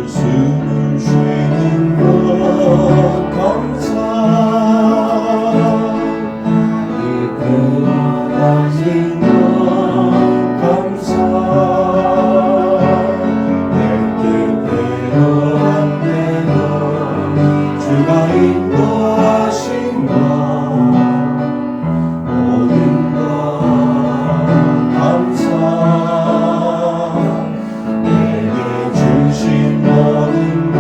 숨을 쉬는 것 감사 이끌어가신 것 감사 내 뜻대로 안 되고 주가 인도하신 것 모든 것 감사 내게 주신 모든 것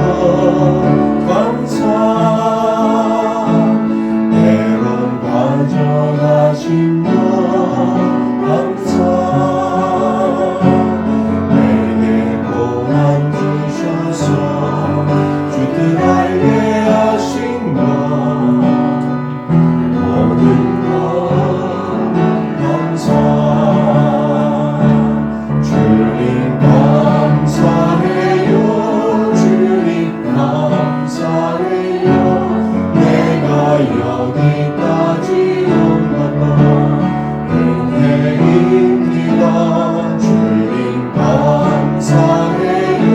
감사 때론 가져가신 것 감사 내게 고난 주셔서 주 뜻 알게 하신 것 모든 것 감사 주님 감사해요 주님 감사해요 내가 여기까지 온 것도 은혜입니다 주님 감사해요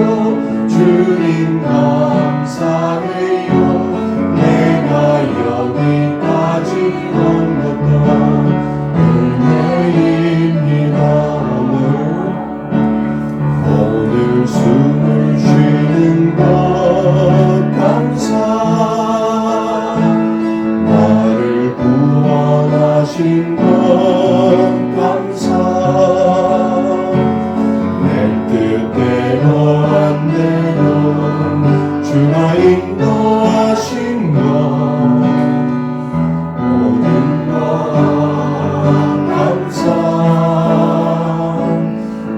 주님 감사해요 내가 여기까지 온 것도 은혜입니다 오늘 숨을 쉬는 것 감사 나를 구원하신 것 감사 내 뜻대로 안 되고 주가 인도하신 것 모든 것 감사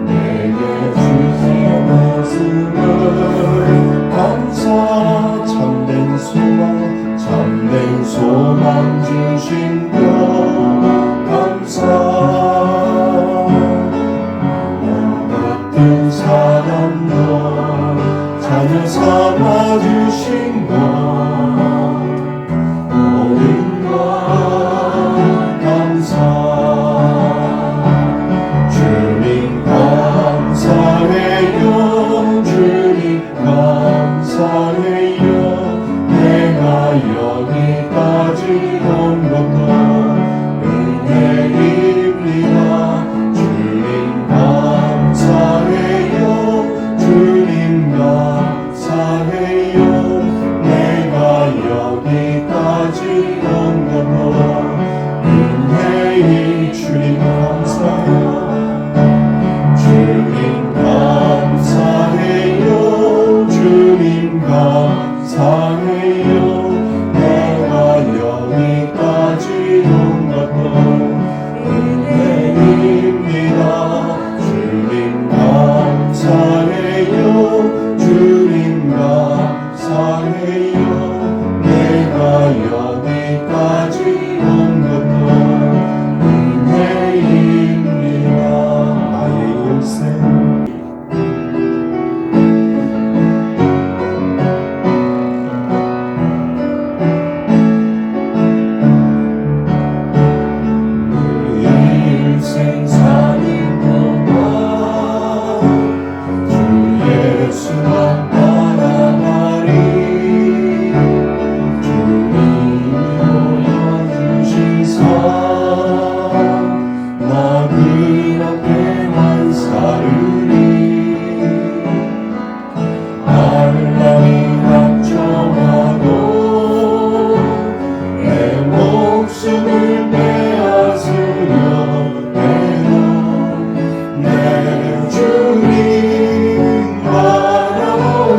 내게 주신 말씀을 감사 참된 소망 주신 것 감사 같은 사람도 자녀 삼아주신 것 모든 것 감사 주님 감사해요 주님 감사해요 내가 여기까지 온 것도 은혜입니다 주님 감사해요 주님 감사해요 내가 여기까지 온 것도 은혜이 주님 감사해요 주님 감사해요 주님 감사해요 내가 여기까지 온 것도 은혜입니다 주님 감사해요 주님 감사해요 내가 여기까지 온 것도 은혜입니다 나의 일생 사는 동안 주 예수만 따라가리 주님이 보여주신 삶 나 그렇게만 살으리 날라리 걱정하고 내 목숨을 빼앗으려 내 주님 바라보리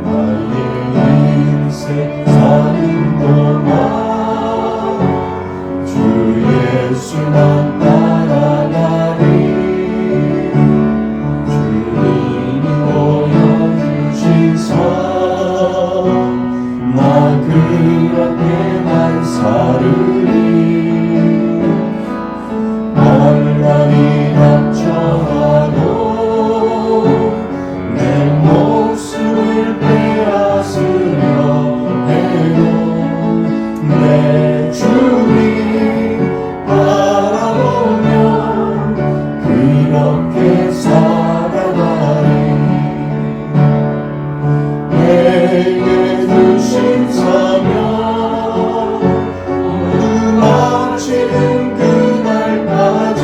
나의 인생 사는 동안 주 예수만 따라가리. 주님이 보여주신 삶 나 그렇게만 살으리. 환란이 닥쳐와도 내 목숨을 빼앗으려 해도 내 주님 바라보며 그렇게 살아가리. 내게 주신 사명 모두 마치는 그날까지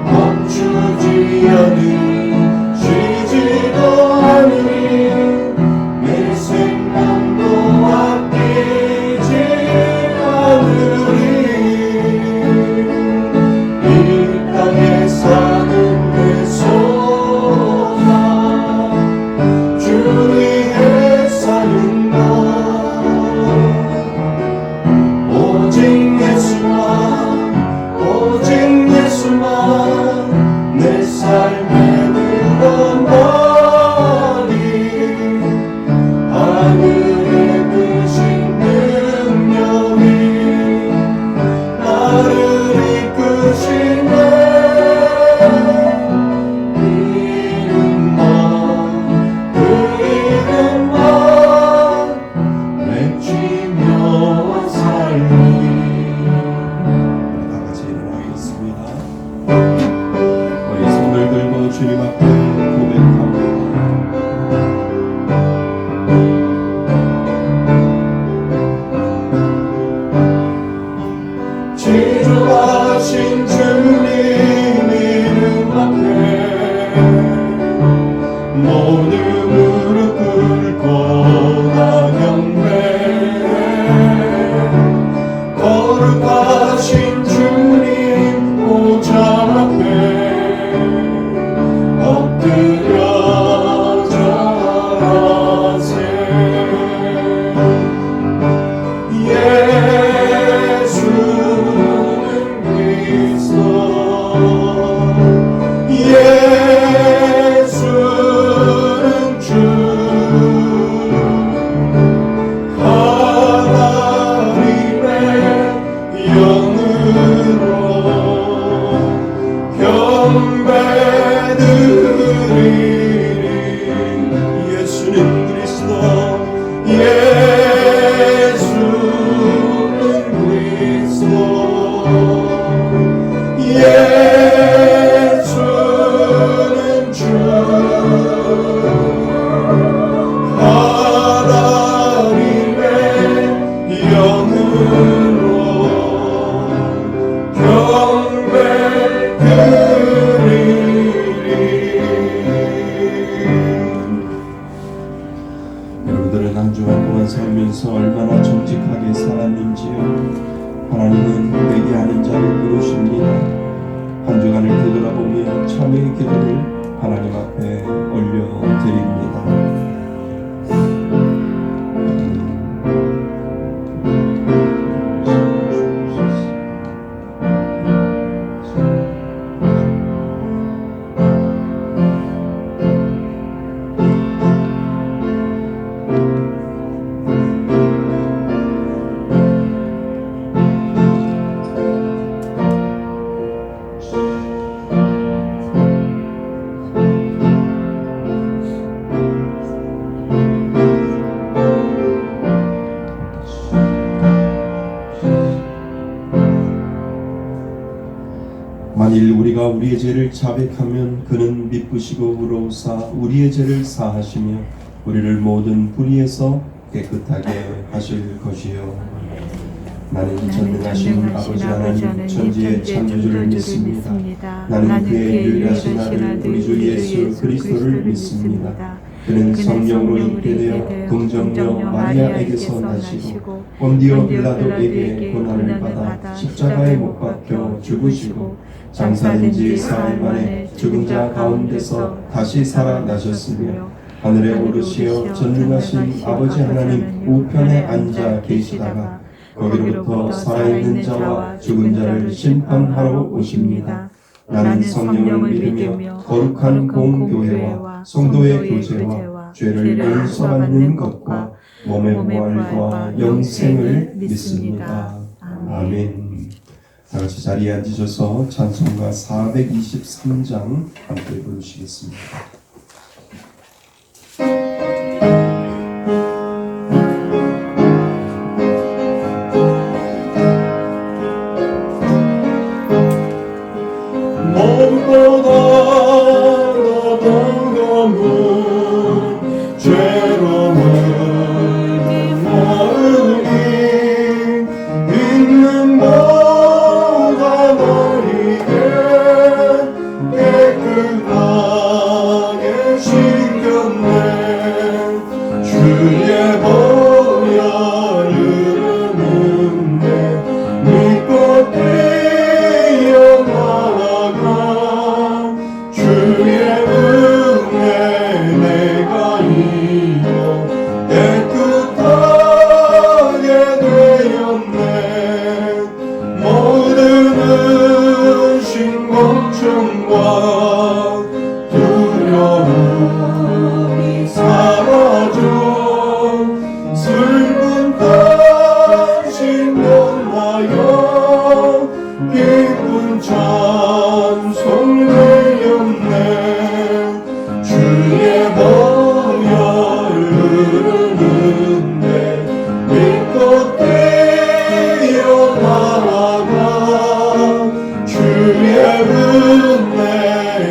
멈추지 않으리. 쉬지도 않으리. 내 생명도 아끼지 않으리. 이 땅에 사는 내 소망 주 위에 사는 것 오직 예수만 오직 예수만 내 삶의 근원이 하늘에 크신 능력이 나를 이끄시네. 그 이름만 외치며 살리. 다 같이 일어나겠습니다. 우리 손을 들고 주님 앞에 고백합니다. 지존하신 주님 이름 앞에 모두 무릎 꿇고 나 경배. 거룩하신 주님 보좌 앞에 엎드려 절하세. 예수는 그리스도 예수는 주 하나님의 영으로 경배드리리. 예수는 그리스도 예수는 그리스도 예수는 주 하나님의 영으로 경배드리리. 여러분들은 한 주간 동안 살면서 얼마나 정직하게 살았는지요. 하나님은 회개하는 자를 부르십니다. 한 주간을 되돌아보며 참회의 기도를 하나님 앞에 올려드립니다. 만일 우리가 우리의 죄를 자백하면 그는 미쁘시고 의로우사 우리의 죄를 사하시며 우리를 모든 불의에서 깨끗하게 하실 것이요. 나는 전능하신 아버지 하나님 천지의 창조주를 믿습니다. 나는 그의 유일하신 아들 우리 주 예수 그리스도를 믿습니다. 그는 성령으로 있게 되어 동정녀 마리아에게서 나시고 본디오 빌라도에게 고난을 받아 십자가에 못 박혀 죽으시고 장사된 지 사흘 만에 죽은 자 가운데서 다시 살아나셨으며 하늘에 오르시어 전능하신 아버지 하나님 우편에 앉아 계시다가 거기로부터 살아있는 자와 죽은 자를 심판하러 오십니다. 나는 성령을 믿으며 거룩한 공교회와 성도의 교제와 죄를 용서받는 것과 몸의 부활과 영생을 믿습니다. 아멘. 다 같이 자리에 앉으셔서 찬송가 423장 함께 부르시겠습니다. 몸보다 더 버거운 죄로 물든 마음이 있는 보다 너희게 깨끗하게 씻겼네. 주의 보혈 흐르는데 믿고 뛰어나가 주의 은혜 내가 이어 깨끗하게 되었네. 모든 의심 걱정과 두려움이 사라져 슬픈 당신 면하여 기쁜 찬송 들렸네. 주의 보혈 흐르는데 믿고 뛰어나가 주의 은혜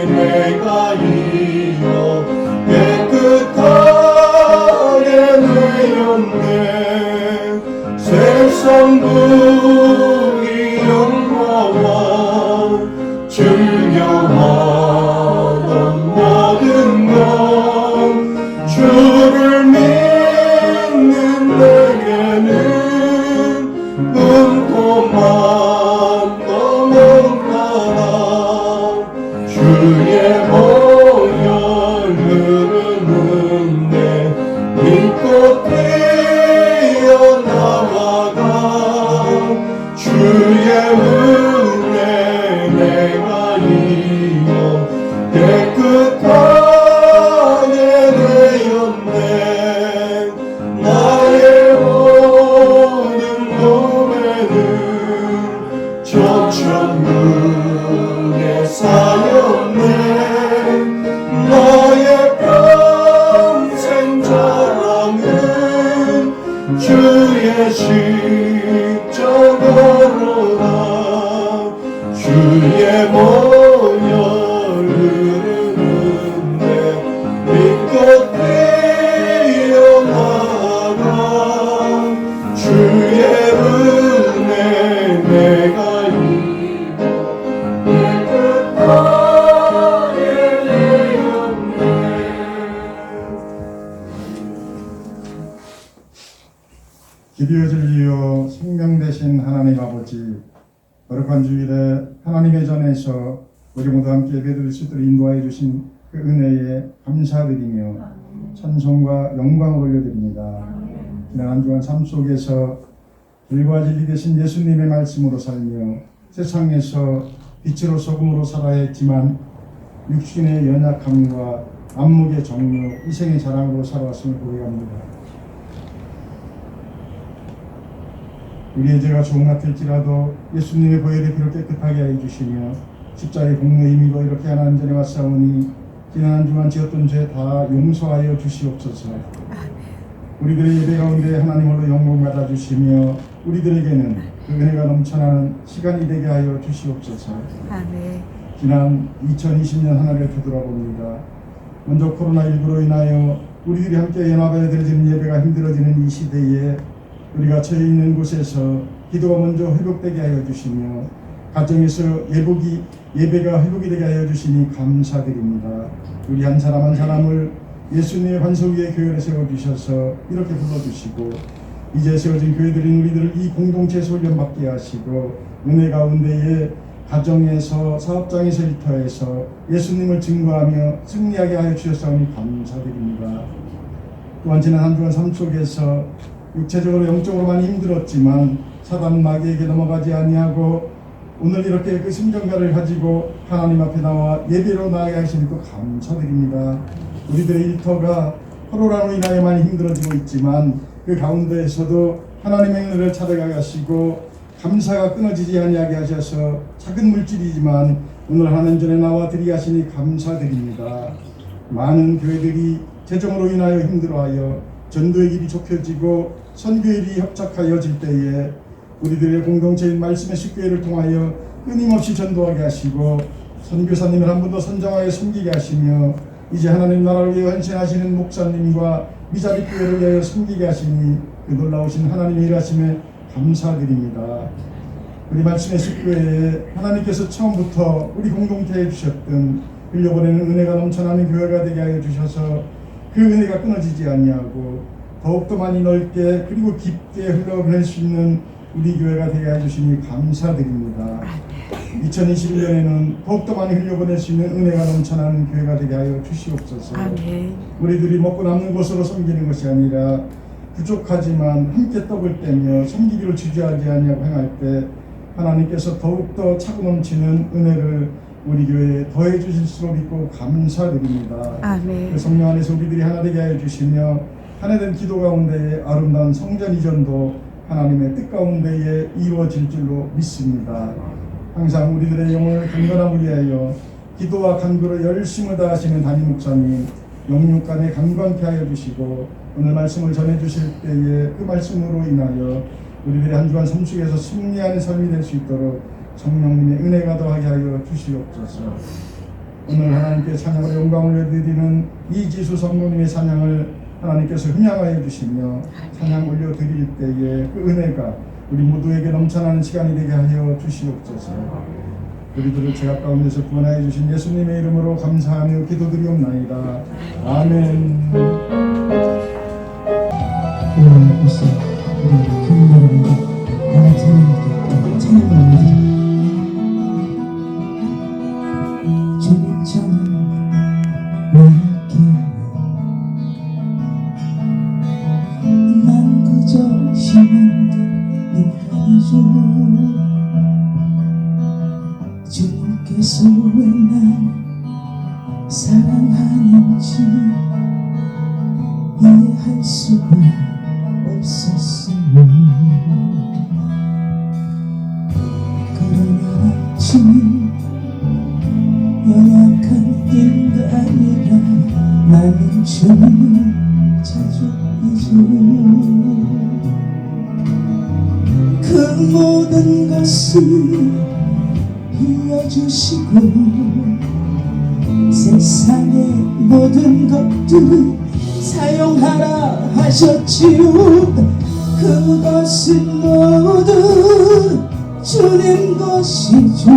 내가 이어 깨끗하게 되었네. 세상 부귀 영화와 즐겨하던 모든 것 주를 믿는 내게는 금토만도 못하나. 주의 보혈 흐르는데 믿고 뛰어나가 주의 은혜 내가 이어 깨끗하게 되었네. 나의 모든 몸에는 적천국에 쌓였네. 나의 평생 자랑은 주의 십자가로다. 주의 보혈 흐르는데 믿고 뛰어나가 주의 은혜 내가 이어 깨끗하게 되었네. 기도의 진리요 생명 되신 하나님 아버지, 거룩한 주일에 하나님의 전에서 우리 모두 함께 예배드릴 수 있도록 인도하여 주신 그 은혜에 감사드리며 찬송과 영광을 올려드립니다. 지난 한 주간 삶 속에서 길과 진리 되신 예수님의 말씀으로 살며 세상에서 빛으로 소금으로 살아야 했지만 육신의 연약함과 안목의 정욕, 이생의 자랑으로 살아왔음을 고백합니다. 우리의 죄가 조금 같을지라도 예수님의 보혈의 피로 깨끗하게 해주시며 십자가의 공로의 의미로 이렇게 하나님 전에 왔사오니 지난 한 주간 지었던 죄 다 용서하여 주시옵소서. 우리들의 예배 가운데 하나님 홀로 영광 받아주시며 우리들에게는 그 은혜가 넘쳐나는 시간이 되게 하여 주시옵소서. 아멘. 지난 2020년 한 해를 되돌아봅니다. 먼저 코로나19로 인하여 우리들이 함께 연합하여 드려지는 예배가 힘들어지는 이 시대에 우리가 처해 있는 곳에서 기도가 먼저 회복되게 하여 주시며 가정에서 예배가 회복이 되게 하여 주시니 감사드립니다. 우리 한 사람 한 사람을 예수님의 반석 위에 교회를 세워주셔서 이렇게 불러주시고 이제 세워진 교회들인 우리들을 이 공동체에 소견받게 하시고 은혜 가운데에 가정에서 사업장에서 일터에서 예수님을 증거하며 승리하게 하여 주셨사오니 감사드립니다. 또한 지난 한 주간 삶 속에서 육체적으로 영적으로 많이 힘들었지만 사단 마귀에게 넘어가지 아니하고 오늘 이렇게 그 심정가를 가지고 하나님 앞에 나와 예배로 나아가게 하시니 또 감사드립니다. 우리들의 일터가 코로나로 인하여 많이 힘들어지고 있지만 그 가운데에서도 하나님의 은혜를 찾아가게 하시고 감사가 끊어지지 아니하게 하셔서 작은 물질이지만 오늘 하나님 전에 나와 드리게 하시니 감사드립니다. 많은 교회들이 재정으로 인하여 힘들어하여 전도의 길이 좁혀지고 선교의 일이 협착하여질 때에 우리들의 공동체인 말씀의 식교회를 통하여 끊임없이 전도하게 하시고 선교사님을 한 번 더 선정하여 섬기게 하시며 이제 하나님 나라를 위해 헌신하시는 목사님과 미자립 교회를 위하여 섬기게 하시니 그 놀라우신 하나님의 일하심에 감사드립니다. 우리 말씀의 식교회에 하나님께서 처음부터 우리 공동체에 주셨던 흘려보내는 은혜가 넘쳐나는 교회가 되게 하여 주셔서 그 은혜가 끊어지지 아니하고 더욱더 많이 넓게 그리고 깊게 흘러보낼 수 있는 우리 교회가 되게 해주시니 감사드립니다. 2021년에는 더욱더 많이 흘려보낼 수 있는 은혜가 넘쳐나는 교회가 되게 하여 주시옵소서. 아멘. 우리들이 먹고 남는 것으로 섬기는 것이 아니라 부족하지만 함께 떡을 떼며 섬기기를 주저하지 아니하고 행할 때 하나님께서 더욱더 차고 넘치는 은혜를 우리 교회에 더해 주실수록 믿고 감사드립니다. 아멘. 그 성령 안에서 우리들이 하나 되게 하여 주시며 하나된 기도 가운데에 아름다운 성전 이전도 하나님의 뜻 가운데에 이루어질 줄로 믿습니다. 항상 우리들의 영혼을 강건함을 위하여 기도와 간구로 열심을 다하시는 담임 목사님 영육간에 강건케 하여 주시고 오늘 말씀을 전해 주실 때에 그 말씀으로 인하여 우리들의 한 주간 삶 속에서 승리하는 삶이 될 수 있도록 성령님의 은혜가 더하게 하여 주시옵소서. 오늘 하나님께 찬양으로 영광을 드리는 이지수 성도님의 찬양을 하나님께서 흠양하여 주시며 찬양 올려드릴 때에 그 은혜가 우리 모두에게 넘쳐나는 시간이 되게 하여 주시옵소서. 우리들을 죄악 가운데서 구원하여 주신 예수님의 이름으로 감사하며 기도드리옵나이다. 아멘. 오늘 우리 교인 여러분과 나의 찬양을 찬양을 올려드립니다. 주님 저는 나에게 난 그저 힘없는 인간이죠. 주님께서 왜 날 사랑하는지 이해할 수가 없었으면 그러나 주님 연약한 인간이라 나는 주님을 자주 잊어 그 모든 것을 빌려주시고 세상의 모든 것들을 사용하라 하셨지요. 그것은 모두 주님 것이죠.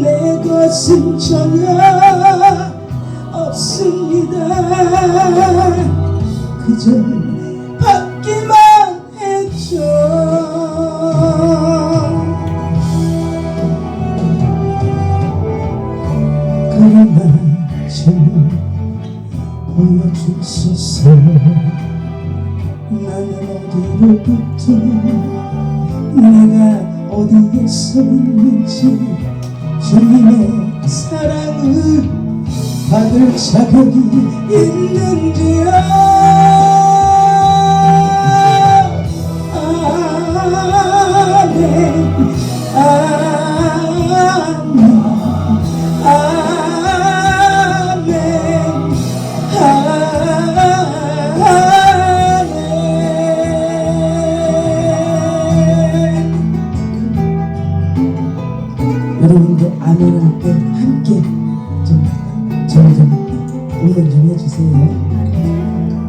내 것은 전혀 없습니다. 그저 받기만 했죠. 그러나 주님 보여주소서. 나는 어디로부터 내가 어디에 서 있는지 주님의 사랑을 받을 자격이 있는지요. 아멘 여러분도 아멘할 때 함께 좀 응원 좀 해주세요.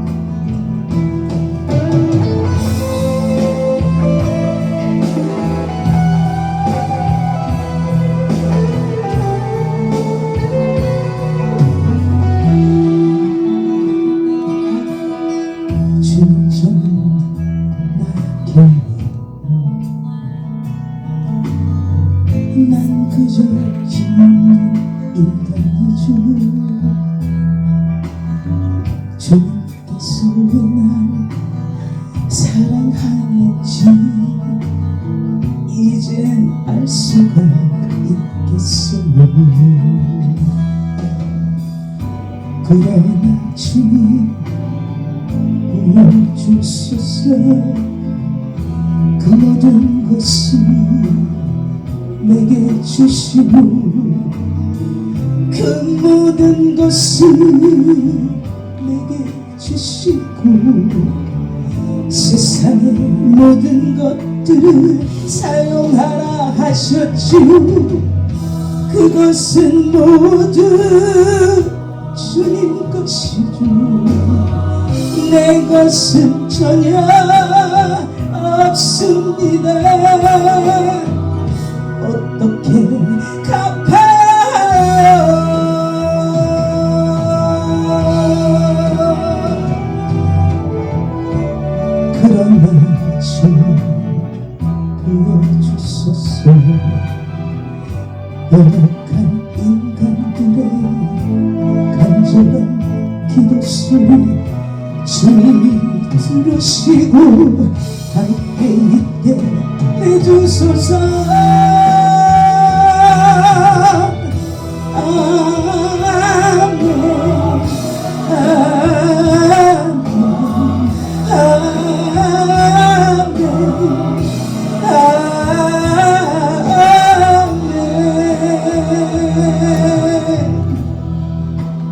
주님께서 왜 날 사랑하는지 이젠 알 수가 있겠어요. 그러나 주님 보여주소서. 그 모든 것을 내게 주시고 그 모든 것을 내게 주시고 세상의 모든 것들을 사용하라 하셨지. 그것은 모두 주님 것이죠. 내 것은 전혀 없습니다. 어떻게 갚아요? 그러나 좀 보여주소서. 연약한 인간들의 간절한 기도 소리 주님이 들으시고 함께 있게 해주소서.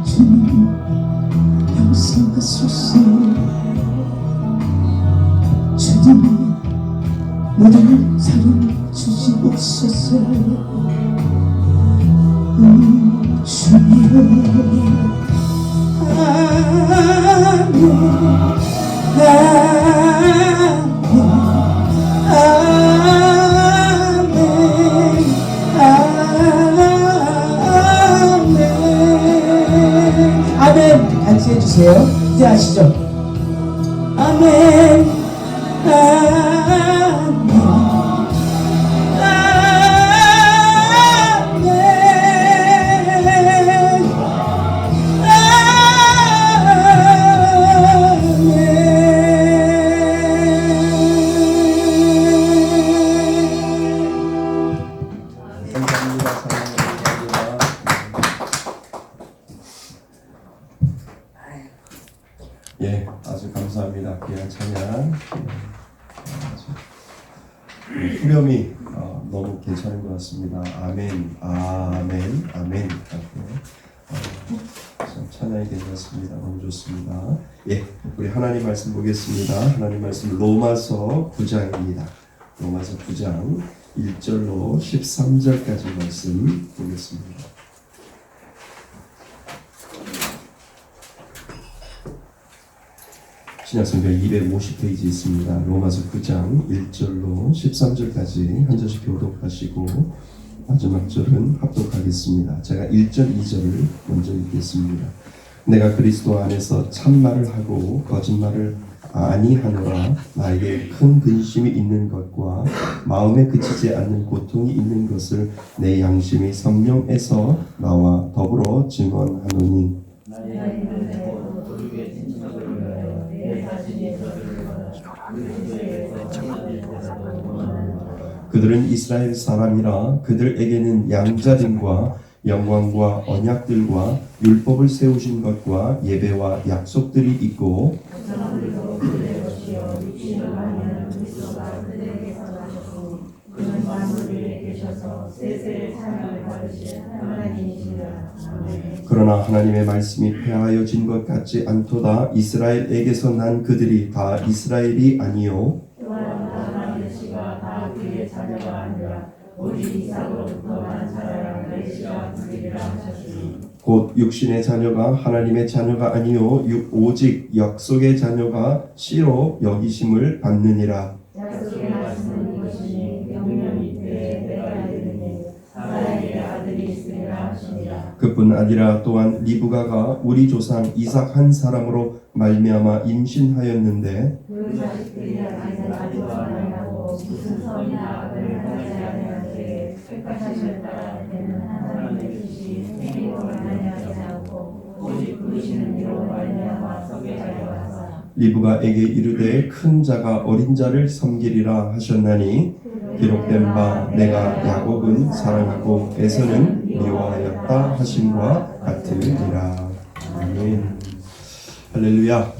주님 역사하소서. 주님 모든 사랑 주시옵소서. 주여 아멘. 같이 해주세요. 이제 아시죠? 아멘. 아멘. 감사합니다. 사랑합니다. 예, 아주 감사합니다. 귀한 찬양. 후렴이 너무 괜찮은 것 같습니다. 아멘, 아멘, 아멘. 참 찬양이 괜찮습니다. 너무 좋습니다. 예, 우리 하나님 말씀 보겠습니다. 하나님 말씀 로마서 9장입니다. 로마서 9장 1절로 13절까지 말씀 보겠습니다. 신약성경 250페이지 있습니다. 로마서 9장 1절로 13절까지 한 절씩 교독하시고 마지막 절은 합독하겠습니다. 제가 1절, 2절을 먼저 읽겠습니다. 내가 그리스도 안에서 참말을 하고 거짓말을 아니하노라. 나에게 큰 근심이 있는 것과 마음에 그치지 않는 고통이 있는 것을 내 양심이 성령에서 나와 더불어 증언하노니 그들은 이스라엘 사람이라. 그들에게는 양자됨과 영광과 언약들과 율법을 세우신 것과 예배와 약속들이 있고 그러나 하나님의 말씀이 폐하여진 것 같지 않도다. 이스라엘에게서 난 그들이 다 이스라엘이 아니요 곧 육신의 자녀가 하나님의 자녀가 아니요 오직 약속의 자녀가 씨로 여기심을 받느니라. 약속의 말씀은 이것이니 영년이 때에 내가 이르니 사라에게 아들이 있으리라 하시니라. 그뿐 아니라 또한 리브가가 우리 조상 이삭 한 사람으로 말미암아 임신하였는데 그 자식들이 아직도 아니하고 무슨 선이나 악을 하지 아니하되 택하심을 따라 되는 하나님의 뜻이 행위로 말미암지 않고 오직 부르시는 이로 말미암아 성에 리브가에게 이르되 큰 자가 어린 자를 섬기리라 하셨나니 기록된 바 내가 야곱은 사랑하고 에서는 미워하였다 하심과 같으니라. 아멘. 할렐루야.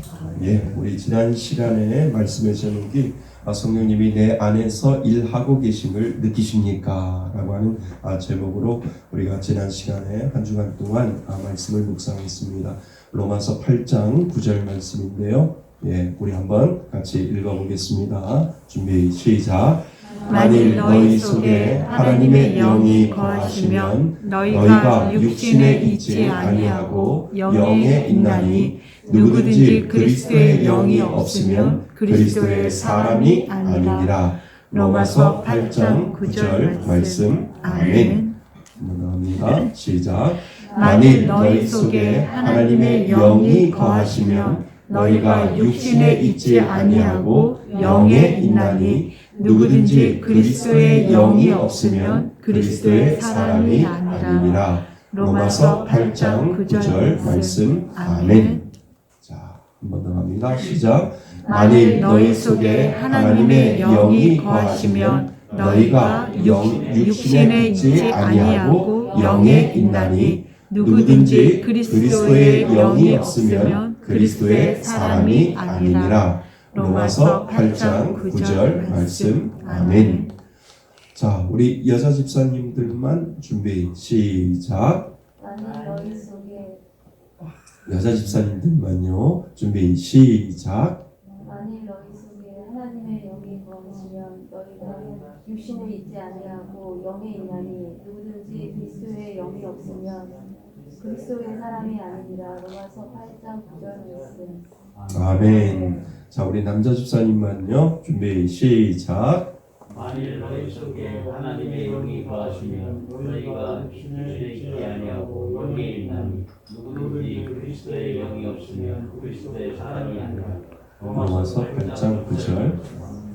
예, 우리 지난 시간에 말씀의 제목이 성령님이 내 안에서 일하고 계심을 느끼십니까? 라고 하는 제목으로 우리가 지난 시간에 한 주간 동안 말씀을 묵상했습니다. 로마서 8장 9절 말씀인데요. 예, 우리 한번 같이 읽어보겠습니다. 준비 시작. 만일 너희 속에 하나님의 영이 거하시면 너희가 육신에 있지 아니하고 영에 있나니 누구든지 그리스도의 영이 없으면 그리스도의 사람이 아니니라. 로마서 8장 9절 말씀. 아멘. 한번 더 합니다. 시작. 만일 너희 속에 하나님의 영이 거하시면 너희가 육신에 있지 아니하고 영에 있나니 누구든지 그리스도의 영이 없으면 그리스도의 사람이 아니니라. 로마서 8장 9절 말씀. 아멘. 자, 한 번 더 합니다. 시작. 만일 너희 속에 하나님의 영이 거하시면 너희가 육신에 있지 아니하고 영에 있나니 누구든지 그리스도의 영이 없으면 그리스도의 사람이 아니니라. 로마서 8장 9절 말씀. 아멘. 자, 우리 여자 집사님들만 준비 시작. 만일 너희 속에 여자 집사님들만요. 준비 시작. 만일 너희 속에 하나님의 영이 거하시면 너희가 육신에 있지 아니하고 영에 있나니 누구든지 그리스도의 영이 없으면 그리스도의 사람이 아니니라. 로마서 8장 9절 말씀. 아멘. 자, 우리 남자 집사님만요. 준비 시작. 만일 너희 속에 하나님의 영이 거하시면 너희가 육신에 있지 아니하고 영에 있나니 누구든지 그리스도의 영이 없으면 그리스도의 사람이 아니라. 로마서 8장 9절.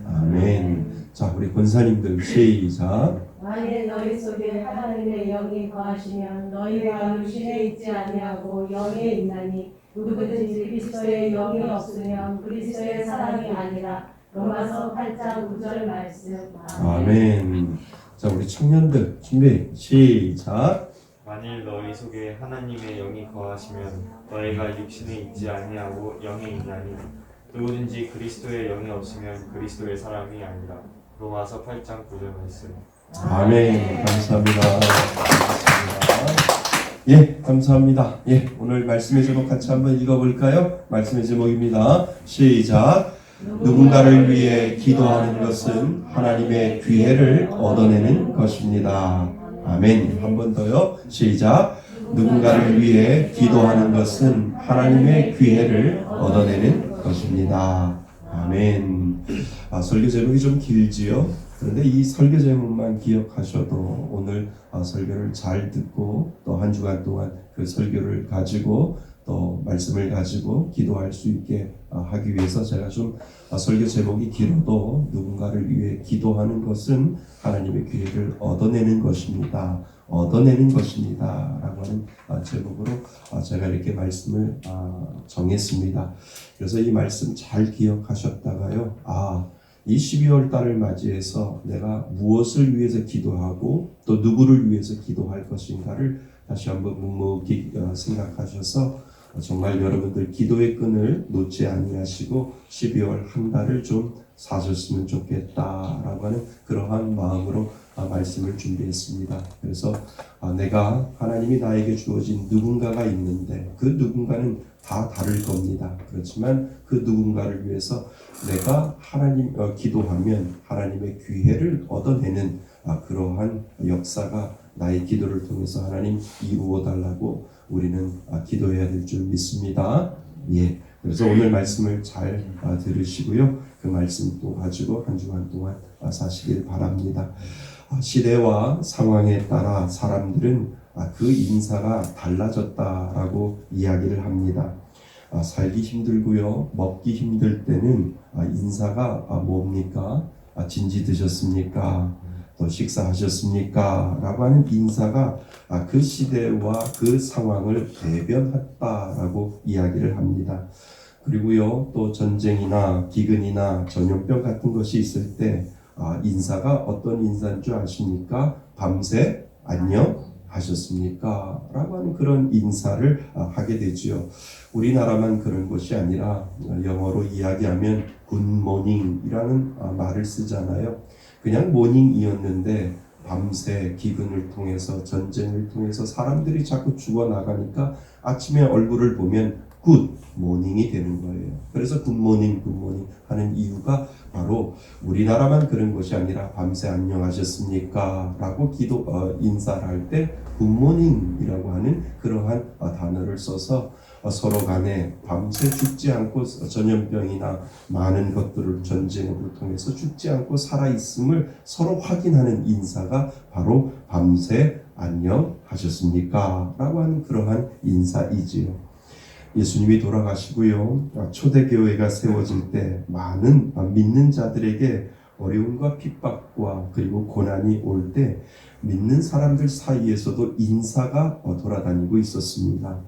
아멘. 자, 우리 권사님들 시작. 만일 너희 속에 하나님의 영이 거하시면 너희가 육신에 있지 아니하고 영에 있나니 누구든지 그리스도의 영이 없으면 그리스도의 사람이 아니라. 로마서 8장 9절 말씀. 아멘. 자, 우리 청년들 준비 시작. 만일 너희 속에 하나님의 영이 거하시면 너희가 육신에 있지 아니하고 영에 있나니 누구든지 그리스도의 영이 없으면 그리스도의 사람이 아니라. 로마서 8장 9절 말씀. 아멘. 감사합니다. 예, 감사합니다. 예, 오늘 말씀의 제목 같이 한번 읽어볼까요? 말씀의 제목입니다. 시작. 누군가를 위해 기도하는 것은 하나님의 귀혜를 얻어내는 것입니다. 아멘. 한 번 더요. 시작. 누군가를 위해 기도하는 것은 하나님의 귀혜를 얻어내는 것입니다. 아멘. 설교 제목이 좀 길지요? 그런데 이 설교 제목만 기억하셔도 오늘 설교를 잘 듣고 또 한 주간 동안 그 설교를 가지고 또 말씀을 가지고 기도할 수 있게 하기 위해서 제가 좀 설교 제목이 길어도 누군가를 위해 기도하는 것은 하나님의 기회를 얻어내는 것입니다. 얻어내는 것입니다. 라고 하는 제목으로 제가 이렇게 말씀을 정했습니다. 그래서 이 말씀 잘 기억하셨다가요. 이 12월 달을 맞이해서 내가 무엇을 위해서 기도하고 또 누구를 위해서 기도할 것인가를 다시 한번 묵묵히 생각하셔서 정말 여러분들 기도의 끈을 놓지 아니하시고 12월 한 달을 좀 사셨으면 좋겠다라고 하는 그러한 마음으로 말씀을 준비했습니다. 그래서 내가 하나님이 나에게 주어진 누군가가 있는데 그 누군가는 다 다를 겁니다. 그렇지만 그 누군가를 위해서 내가 하나님 기도하면 하나님의 귀혜를 얻어내는 그러한 역사가 나의 기도를 통해서 하나님 이루어 달라고 우리는 기도해야 될 줄 믿습니다. 예. 그래서 오늘 말씀을 잘 들으시고요. 그 말씀 또 가지고 한 주간 동안 사시길 바랍니다. 시대와 상황에 따라 사람들은 그 인사가 달라졌다라고 이야기를 합니다. 살기 힘들고요. 먹기 힘들 때는 인사가 뭡니까? 진지 드셨습니까? 또 식사하셨습니까? 라고 하는 인사가 그 시대와 그 상황을 대변했다라고 이야기를 합니다. 그리고요, 또 전쟁이나 기근이나 전염병 같은 것이 있을 때 인사가 어떤 인사인 줄 아십니까? 밤새 안녕 하셨습니까? 라고 하는 그런 인사를 하게 되지요. 우리나라만 그런 것이 아니라 영어로 이야기하면 굿모닝이라는 말을 쓰잖아요. 그냥 모닝이었는데 밤새 기근을 통해서 전쟁을 통해서 사람들이 자꾸 죽어나가니까 아침에 얼굴을 보면 굿 모닝이 되는 거예요. 그래서 굿모닝 굿모닝 하는 이유가 바로 우리나라만 그런 것이 아니라 밤새 안녕하셨습니까? 라고 인사를 할 때 굿모닝이라고 하는 그러한 단어를 써서 서로 간에 밤새 죽지 않고 전염병이나 많은 것들을 전쟁을 통해서 죽지 않고 살아있음을 서로 확인하는 인사가 바로 밤새 안녕하셨습니까? 라고 하는 그러한 인사이지요. 예수님이 돌아가시고요, 초대교회가 세워질 때 많은 믿는 자들에게 어려움과 핍박과 그리고 고난이 올 때 믿는 사람들 사이에서도 인사가 돌아다니고 있었습니다.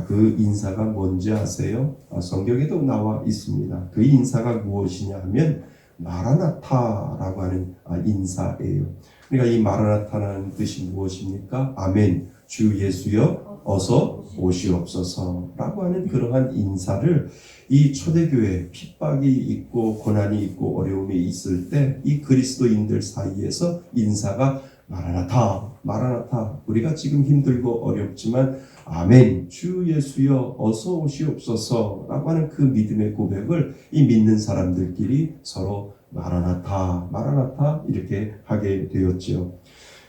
그 인사가 뭔지 아세요? 성경에도 나와 있습니다. 그 인사가 무엇이냐 하면 마라나타라고 하는 인사예요. 그러니까 이 마라나타라는 뜻이 무엇입니까? 아멘, 주 예수여 어서 오시옵소서라고 하는 그러한 인사를 이 초대교회 핍박이 있고 고난이 있고 어려움이 있을 때 이 그리스도인들 사이에서 인사가 마라나타, 마라나타. 우리가 지금 힘들고 어렵지만 아멘, 주 예수여 어서 오시옵소서라고 하는 그 믿음의 고백을 이 믿는 사람들끼리 서로 마라나타, 마라나타 이렇게 하게 되었죠.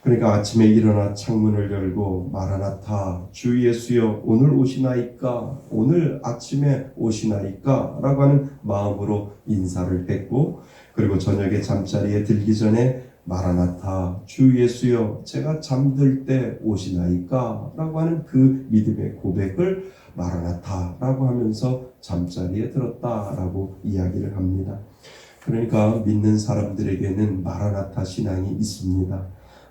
그러니까 아침에 일어나 창문을 열고 마라나타, 주 예수여 오늘 오시나이까, 오늘 아침에 오시나이까 라고 하는 마음으로 인사를 했고, 그리고 저녁에 잠자리에 들기 전에 마라나타, 주 예수여 제가 잠들 때 오시나이까 라고 하는 그 믿음의 고백을 마라나타 라고 하면서 잠자리에 들었다라고 이야기를 합니다. 그러니까 믿는 사람들에게는 마라나타 신앙이 있습니다.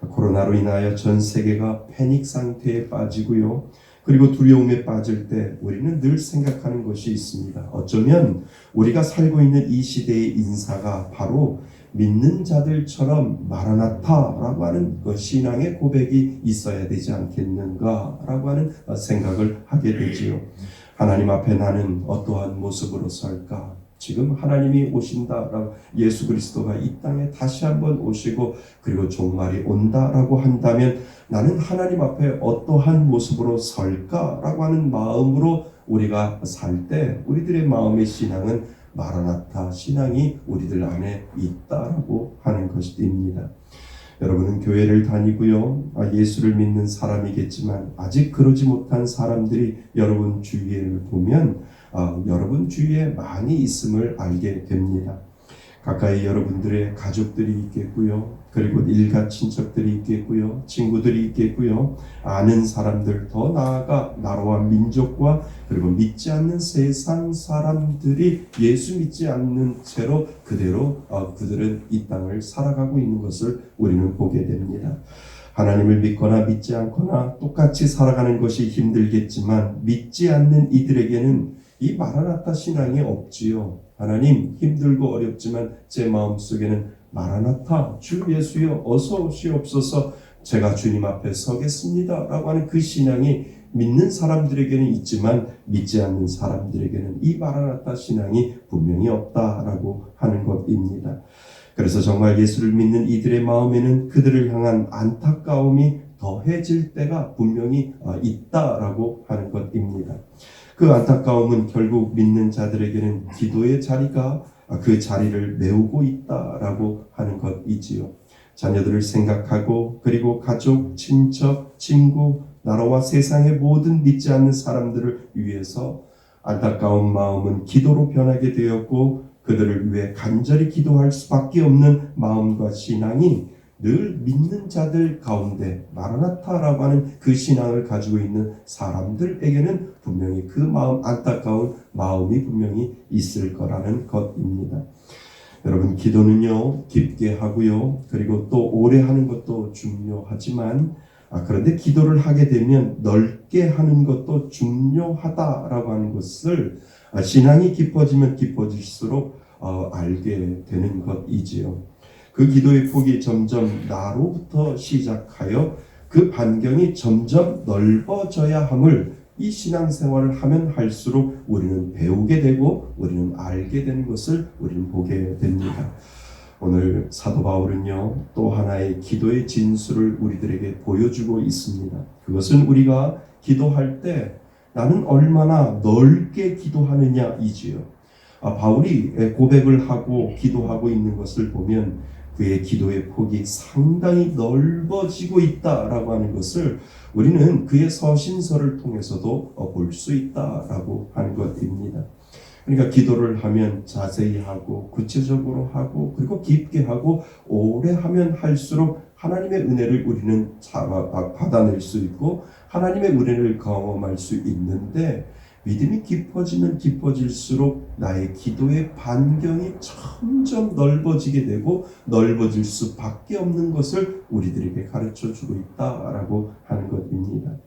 코로나로 인하여 전 세계가 패닉 상태에 빠지고요, 그리고 두려움에 빠질 때 우리는 늘 생각하는 것이 있습니다. 어쩌면 우리가 살고 있는 이 시대의 인사가 바로 믿는 자들처럼 마라나타라고 하는 그 신앙의 고백이 있어야 되지 않겠는가라고 하는 생각을 하게 되지요. 하나님 앞에 나는 어떠한 모습으로 설까? 지금 하나님이 오신다라고, 예수 그리스도가 이 땅에 다시 한번 오시고 그리고 종말이 온다라고 한다면 나는 하나님 앞에 어떠한 모습으로 설까라고 하는 마음으로 우리가 살 때 우리들의 마음의 신앙은 마라나타 신앙이 우리들 안에 있다라고 하는 것입니다. 여러분은 교회를 다니고요, 예수를 믿는 사람이겠지만 아직 그러지 못한 사람들이 여러분 주위를 보면 여러분 주위에 많이 있음을 알게 됩니다. 가까이 여러분들의 가족들이 있겠고요, 그리고 일가 친척들이 있겠고요, 친구들이 있겠고요, 아는 사람들, 더 나아가 나라와 민족과 그리고 믿지 않는 세상 사람들이 예수 믿지 않는 채로 그대로 그들은 이 땅을 살아가고 있는 것을 우리는 보게 됩니다. 하나님을 믿거나 믿지 않거나 똑같이 살아가는 것이 힘들겠지만 믿지 않는 이들에게는 이 마라나타 신앙이 없지요. 하나님, 힘들고 어렵지만 제 마음속에는 마라나타, 주 예수여 어서 오시옵소서, 제가 주님 앞에 서겠습니다 라고 하는 그 신앙이 믿는 사람들에게는 있지만 믿지 않는 사람들에게는 이 마라나타 신앙이 분명히 없다라고 하는 것입니다. 그래서 정말 예수를 믿는 이들의 마음에는 그들을 향한 안타까움이 더해질 때가 분명히 있다라고 하는 것입니다. 그 안타까움은 결국 믿는 자들에게는 기도의 자리가 그 자리를 메우고 있다라고 하는 것이지요. 자녀들을 생각하고 그리고 가족, 친척, 친구, 나라와 세상의 모든 믿지 않는 사람들을 위해서 안타까운 마음은 기도로 변하게 되었고 그들을 위해 간절히 기도할 수밖에 없는 마음과 신앙이 늘 믿는 자들 가운데 마라나타라고 하는 그 신앙을 가지고 있는 사람들에게는 분명히 그 마음, 안타까운 마음이 분명히 있을 거라는 것입니다. 여러분, 기도는요 깊게 하고요, 그리고 또 오래 하는 것도 중요하지만 그런데 기도를 하게 되면 넓게 하는 것도 중요하다라고 하는 것을 신앙이 깊어지면 깊어질수록 알게 되는 것이지요. 그 기도의 폭이 점점 나로부터 시작하여 그 반경이 점점 넓어져야 함을 이 신앙생활을 하면 할수록 우리는 배우게 되고 우리는 알게 되는 것을 우리는 보게 됩니다. 오늘 사도 바울은요, 또 하나의 기도의 진수를 우리들에게 보여주고 있습니다. 그것은 우리가 기도할 때 나는 얼마나 넓게 기도하느냐이지요. 바울이 고백을 하고 기도하고 있는 것을 보면 그의 기도의 폭이 상당히 넓어지고 있다라고 하는 것을 우리는 그의 서신서를 통해서도 볼 수 있다라고 하는 것입니다. 그러니까 기도를 하면 자세히 하고 구체적으로 하고 그리고 깊게 하고 오래 하면 할수록 하나님의 은혜를 우리는 받아낼 수 있고 하나님의 은혜를 경험할 수 있는데, 믿음이 깊어지면 깊어질수록 나의 기도의 반경이 점점 넓어지게 되고 넓어질 수밖에 없는 것을 우리들에게 가르쳐주고 있다라고 하는 것입니다.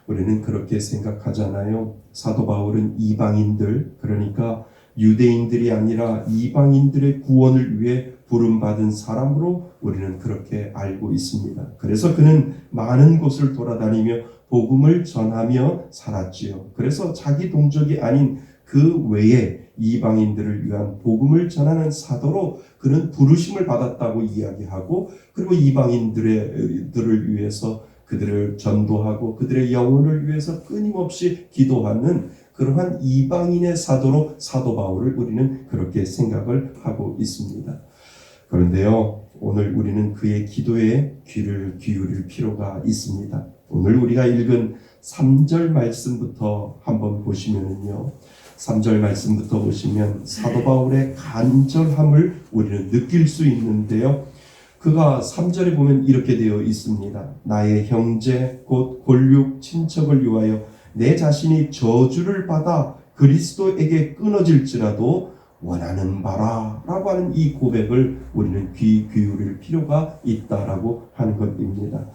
우리는 그렇게 생각하잖아요. 사도 바울은 이방인들, 그러니까 유대인들이 아니라 이방인들의 구원을 위해 부름받은 사람으로 우리는 그렇게 알고 있습니다. 그래서 그는 많은 곳을 돌아다니며 복음을 전하며 살았지요. 그래서 자기 동족이 아닌 그 외에 이방인들을 위한 복음을 전하는 사도로 그는 부르심을 받았다고 이야기하고, 그리고 이방인들을 위해서 그들을 전도하고 그들의 영혼을 위해서 끊임없이 기도하는 그러한 이방인의 사도로 사도 바울을 우리는 그렇게 생각을 하고 있습니다. 그런데요, 오늘 우리는 그의 기도에 귀를 기울일 필요가 있습니다. 오늘 우리가 읽은 3절 말씀부터 한번 보시면은요, 3절 말씀부터 보시면 사도 바울의 간절함을 우리는 느낄 수 있는데요, 그가 3절에 보면 이렇게 되어 있습니다. 나의 형제 곧 골육 친척을 위하여 내 자신이 저주를 받아 그리스도에게 끊어질지라도 원하는 바라 라고 하는 이 고백을 우리는 귀 기울일 필요가 있다라고 하는 것입니다.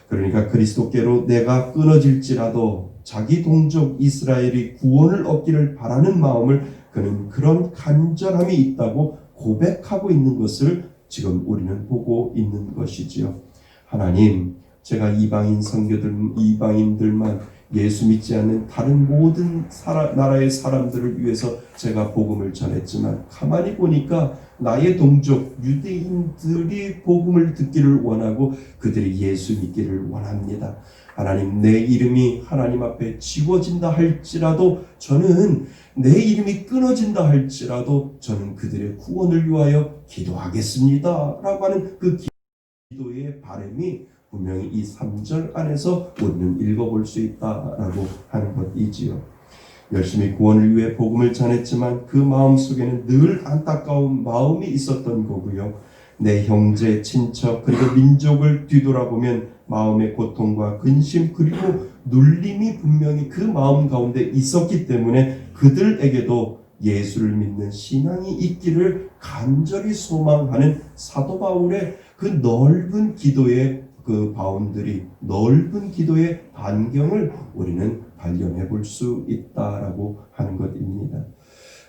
그러니까 그리스도께로 내가 끊어질지라도 자기 동족 이스라엘이 구원을 얻기를 바라는 마음을 그는 그런 간절함이 있다고 고백하고 있는 것을 지금 우리는 보고 있는 것이지요. 하나님, 제가 이방인들만 예수 믿지 않는 다른 모든 나라의 사람들을 위해서 제가 복음을 전했지만 가만히 보니까 나의 동족 유대인들이 복음을 듣기를 원하고 그들이 예수 믿기를 원합니다. 하나님, 내 이름이 하나님 앞에 지워진다 할지라도 저는 내 이름이 끊어진다 할지라도 저는 그들의 구원을 위하여 기도하겠습니다 라고 하는 그 기도의 바람이 분명히 이 3절 안에서 우리는 읽어볼 수 있다라고 하는 것이지요. 열심히 구원을 위해 복음을 전했지만 그 마음 속에는 늘 안타까운 마음이 있었던 거고요. 내 형제, 친척, 그리고 민족을 뒤돌아보면 마음의 고통과 근심 그리고 눌림이 분명히 그 마음 가운데 있었기 때문에 그들에게도 예수를 믿는 신앙이 있기를 간절히 소망하는 사도 바울의 그 넓은 기도의 그 바운드리, 넓은 기도의 반경을 우리는 발견해 볼 수 있다라고 하는 것입니다.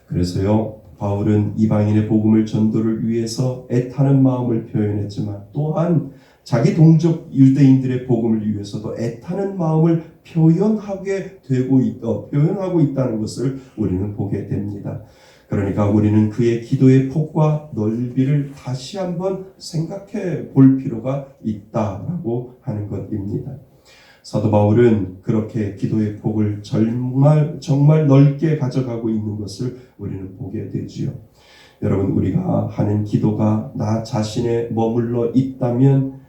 그래서요, 바울은 이방인의 복음을 전도를 위해서 애타는 마음을 표현했지만 또한 자기 동족 유대인들의 복음을 위해서도 애타는 마음을 표현하고 있다는 것을 우리는 보게 됩니다. 그러니까 우리는 그의 기도의 폭과 넓이를 다시 한번 생각해 볼 필요가 있다라고 하는 것입니다. 사도 바울은 그렇게 기도의 폭을 정말 넓게 가져가고 있는 것을 우리는 보게 되지요. 여러분, 우리가 하는 기도가 나 자신에 머물러 있다면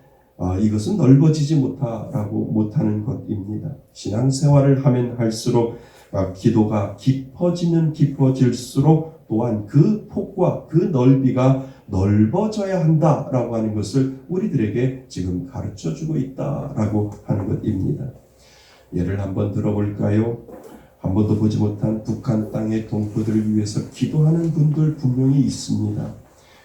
이것은 넓어지지 못하는 것입니다. 신앙생활을 하면 할수록 기도가 깊어지면 깊어질수록 또한 그 폭과 그 넓이가 넓어져야 한다라고 하는 것을 우리들에게 지금 가르쳐주고 있다라고 하는 것입니다. 예를 한번 들어볼까요? 한 번도 보지 못한 북한 땅의 동포들을 위해서 기도하는 분들 분명히 있습니다.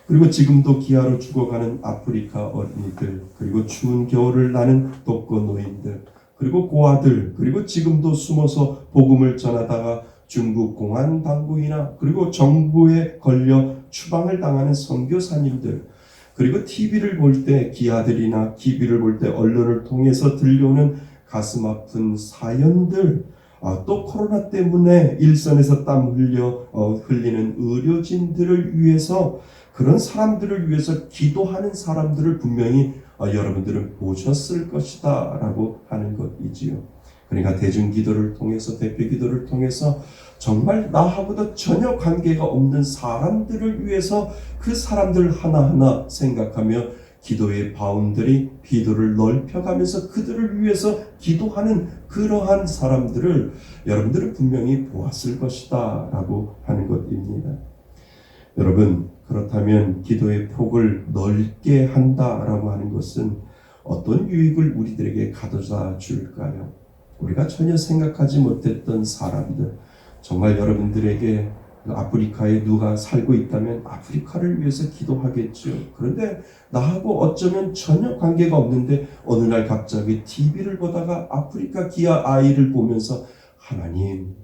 그리고 지금도 기아로 죽어가는 아프리카 어린이들, 그리고 추운 겨울을 나는 독거 노인들, 그리고 고아들, 그리고 지금도 숨어서 복음을 전하다가 중국 공안 당국이나 그리고 정부에 걸려 추방을 당하는 선교사님들, 그리고 TV를 볼 때 기아들이나 TV를 볼 때 언론을 통해서 들려오는 가슴 아픈 사연들, 또 코로나 때문에 일선에서 땀 흘리는 의료진들을 위해서, 그런 사람들을 위해서 기도하는 사람들을 분명히 여러분들은 보셨을 것이다 라고 하는 것이지요. 그러니까 대중기도를 통해서, 대표기도를 통해서 정말 나하고도 전혀 관계가 없는 사람들을 위해서 그 사람들 하나하나 생각하며 기도의 바운더리, 기도를 넓혀가면서 그들을 위해서 기도하는 그러한 사람들을 여러분들은 분명히 보았을 것이다 라고 하는 것입니다. 여러분, 그렇다면 기도의 폭을 넓게 한다라고 하는 것은 어떤 유익을 우리들에게 가져다 줄까요? 우리가 전혀 생각하지 못했던 사람들, 정말 여러분들에게 아프리카에 누가 살고 있다면 아프리카를 위해서 기도하겠죠. 그런데 나하고 어쩌면 전혀 관계가 없는데 어느 날 갑자기 TV를 보다가 아프리카 기아 아이를 보면서 하나님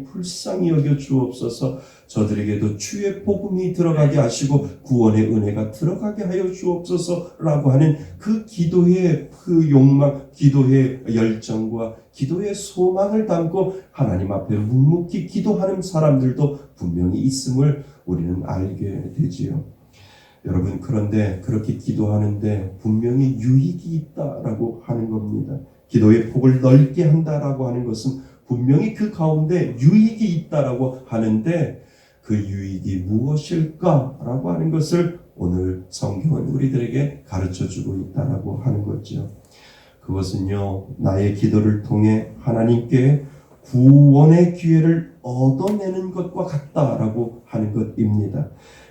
불쌍히 여겨 주옵소서, 저들에게도 주의 복음이 들어가게 하시고 구원의 은혜가 들어가게 하여 주옵소서라고 하는 그 기도의 그 욕망, 기도의 열정과 기도의 소망을 담고 하나님 앞에 묵묵히 기도하는 사람들도 분명히 있음을 우리는 알게 되지요. 여러분, 그런데 그렇게 기도하는데 분명히 유익이 있다라고 하는 겁니다. 기도의 폭을 넓게 한다라고 하는 것은 분명히 그 가운데 유익이 있다라고 하는데 그 유익이 무엇일까라고 하는 것을 오늘 성경은 우리들에게 가르쳐주고 있다라고 하는 거죠. 그것은요, 나의 기도를 통해 하나님께 구원의 기회를 얻어내는 것과 같다라고 하는 것입니다.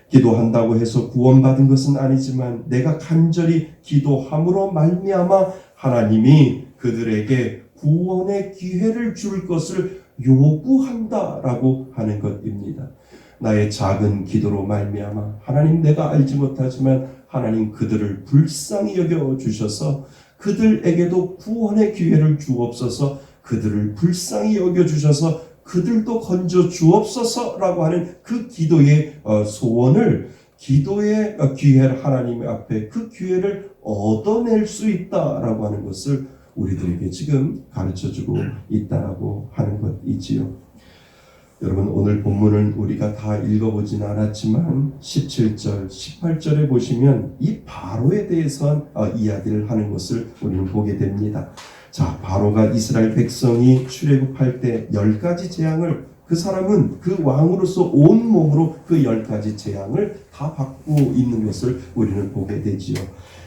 기도한다고 해서 구원받은 것은 아니지만 내가 간절히 기도함으로 말미암아 하나님이 그들에게 구원의 기회를 줄 것을 요구한다라고 하는 것입니다. 나의 작은 기도로 말미암아 하나님, 내가 알지 못하지만 하나님 그들을 불쌍히 여겨 주셔서 그들에게도 구원의 기회를 주옵소서, 그들을 불쌍히 여겨 주셔서 그들도 건져 주옵소서라고 하는 그 기도의 소원을, 기도의 기회를 하나님 앞에 그 기회를 얻어낼 수 있다라고 하는 것을 우리들에게 지금 가르쳐주고 있다라고 하는 것이지요. 여러분, 오늘 본문을 우리가 다 읽어보지는 않았지만 17절, 18절에 보시면 이 바로에 대해서 이야기를 하는 것을 우리는 보게 됩니다. 자, 바로가 이스라엘 백성이 출애굽할 때 10가지 재앙을, 그 사람은 그 왕으로서 온 몸으로 그 10가지 재앙을 다 받고 있는 것을 우리는 보게 되지요.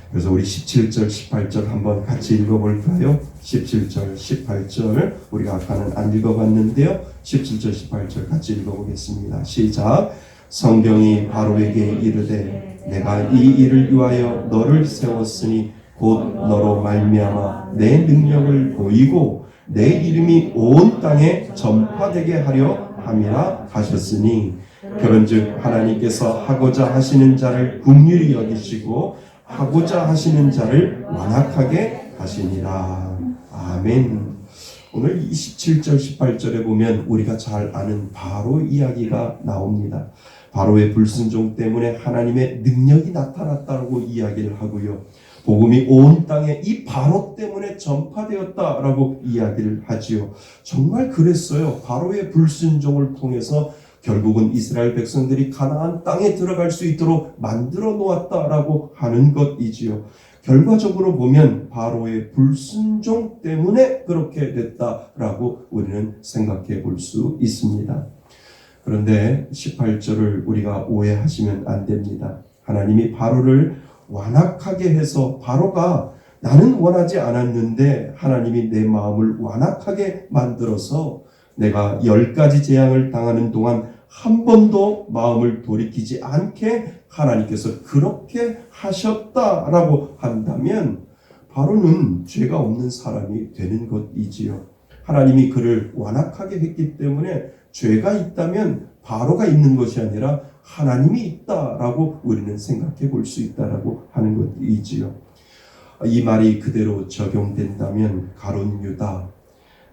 그래서 우리 17절, 18절 한번 같이 읽어볼까요? 17절, 18절 우리가 아까는 안 읽어봤는데요. 17절, 18절 같이 읽어보겠습니다. 시작. 성경이 바로에게 이르되 내가 이 일을 위하여 너를 세웠으니 곧 너로 말미암아 내 능력을 보이고 내 이름이 온 땅에 전파되게 하려 함이라 하셨으니, 그런즉 하나님께서 하고자 하시는 자를 긍휼히 여기시고 하고자 하시는 자를 완악하게 하시니라. 아멘. 오늘 27절 18절에 보면 우리가 잘 아는 바로 이야기가 나옵니다. 바로의 불순종 때문에 하나님의 능력이 나타났다고 이야기를 하고요, 복음이 온 땅에 이 바로 때문에 전파되었다라고 이야기를 하지요. 정말 그랬어요. 바로의 불순종을 통해서 결국은 이스라엘 백성들이 가나안 땅에 들어갈 수 있도록 만들어 놓았다라고 하는 것이지요. 결과적으로 보면 바로의 불순종 때문에 그렇게 됐다라고 우리는 생각해 볼 수 있습니다. 그런데 18절을 우리가 오해하시면 안 됩니다. 하나님이 바로를 완악하게 해서 바로가 나는 원하지 않았는데 하나님이 내 마음을 완악하게 만들어서 내가 10가지 재앙을 당하는 동안 한 번도 마음을 돌이키지 않게 하나님께서 그렇게 하셨다라고 한다면 바로는 죄가 없는 사람이 되는 것이지요. 하나님이 그를 완악하게 했기 때문에 죄가 있다면 바로가 있는 것이 아니라 하나님이 있다라고 우리는 생각해 볼 수 있다라고 하는 것이지요. 이 말이 그대로 적용된다면 가룟 유다,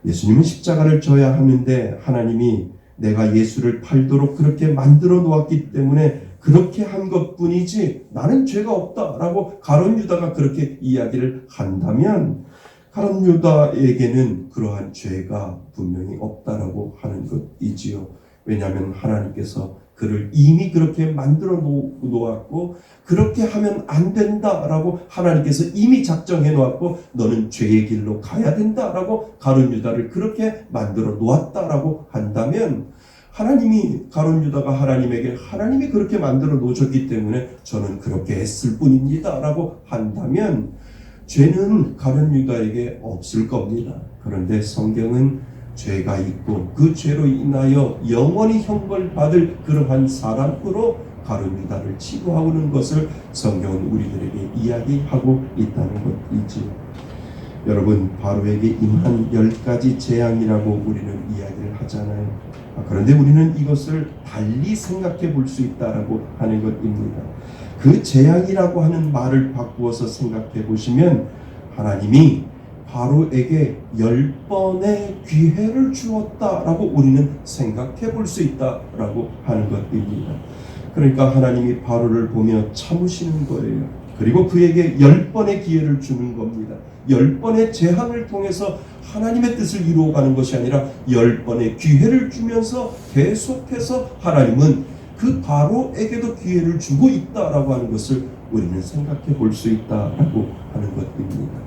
예수님은 십자가를 져야 하는데 하나님이 내가 예수를 팔도록 그렇게 만들어 놓았기 때문에 그렇게 한 것뿐이지 나는 죄가 없다라고 가룟 유다가 그렇게 이야기를 한다면 가룟 유다에게는 그러한 죄가 분명히 없다라고 하는 것이지요. 왜냐하면 하나님께서 그를 이미 그렇게 만들어 놓았고 그렇게 하면 안 된다라고 하나님께서 이미 작정해 놓았고 너는 죄의 길로 가야 된다라고 가룟 유다를 그렇게 만들어 놓았다라고 한다면 하나님이 가룟 유다가 하나님에게 하나님이 그렇게 만들어 놓으셨기 때문에 저는 그렇게 했을 뿐입니다 라고 한다면 죄는 가룟 유다에게 없을 겁니다. 그런데 성경은 죄가 있고 그 죄로 인하여 영원히 형벌받을 그러한 사람으로 가룟 유다를 치부하는 것을 성경은 우리들에게 이야기하고 있다는 것이지요. 여러분, 바로에게 임한 10가지 재앙이라고 우리는 이야기를 하잖아요. 그런데 우리는 이것을 달리 생각해 볼 수 있다라고 하는 것입니다. 그 재앙이라고 하는 말을 바꾸어서 생각해 보시면 하나님이 바로에게 10번의 기회를 주었다라고 우리는 생각해 볼 수 있다라고 하는 것입니다. 그러니까 하나님이 바로를 보며 참으시는 거예요. 그리고 그에게 10번의 기회를 주는 겁니다. 10번의 재앙을 통해서 하나님의 뜻을 이루어가는 것이 아니라 10번의 기회를 주면서 계속해서 하나님은 그 바로에게도 기회를 주고 있다라고 하는 것을 우리는 생각해 볼 수 있다라고 하는 것입니다.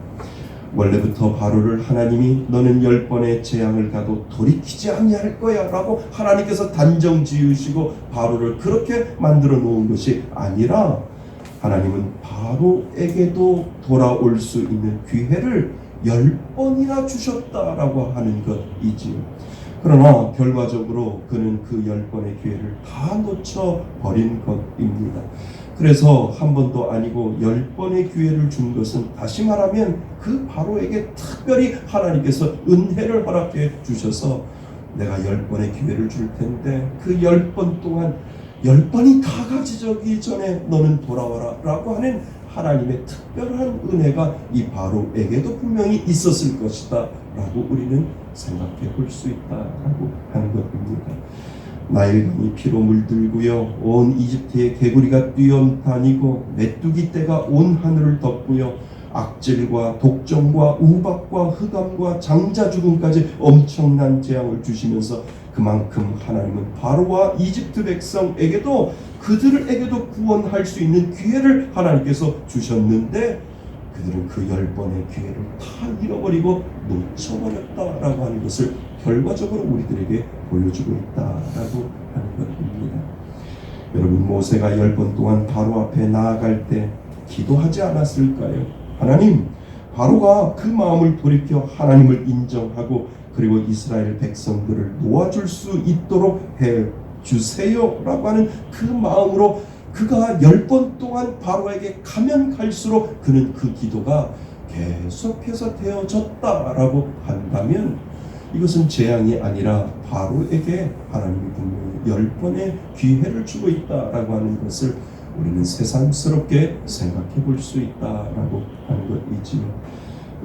원래부터 바로를 하나님이 너는 10번의 재앙을 가도 돌이키지 아니할 거야 라고 하나님께서 단정 지으시고 바로를 그렇게 만들어 놓은 것이 아니라 하나님은 바로에게도 돌아올 수 있는 기회를 10번이나 주셨다라고 하는 것이지요. 그러나 결과적으로 그는 그 10번의 기회를 다 놓쳐버린 것입니다. 그래서 한 번도 아니고 10번의 기회를 준 것은 다시 말하면 그 바로에게 특별히 하나님께서 은혜를 허락해 주셔서 내가 10번의 기회를 줄 텐데 그 10번 동안 10번이 다 가지기 전에 너는 돌아와라 라고 하는 하나님의 특별한 은혜가 이 바로에게도 분명히 있었을 것이다 라고 우리는 생각해 볼 수 있다라고 하는 것입니다. 나일강이 피로 물들고요, 온 이집트의 개구리가 뛰어다니고 메뚜기 떼가 온 하늘을 덮고요, 악질과 독점과 우박과 흑암과 장자 죽음까지 엄청난 재앙을 주시면서 그만큼 하나님은 바로와 이집트 백성에게도 그들에게도 구원할 수 있는 기회를 하나님께서 주셨는데 그들은 그 10번의 기회를 다 잃어버리고 놓쳐버렸다라고 하는 것을 결과적으로 우리들에게 보여주고 있다라고 하는 것입니다. 여러분, 모세가 10번 동안 바로 앞에 나아갈 때 기도하지 않았을까요? 하나님, 바로가 그 마음을 돌이켜 하나님을 인정하고 그리고 이스라엘 백성들을 놓아줄 수 있도록 해주세요 라고 하는 그 마음으로 그가 10번 동안 바로에게 가면 갈수록 그는 그 기도가 계속해서 되어졌다라고 한다면 이것은 재앙이 아니라 바로에게 하나님이 분명히 10번의 기회를 주고 있다라고 하는 것을 우리는 새삼스럽게 생각해 볼 수 있다라고 하는 것이지요.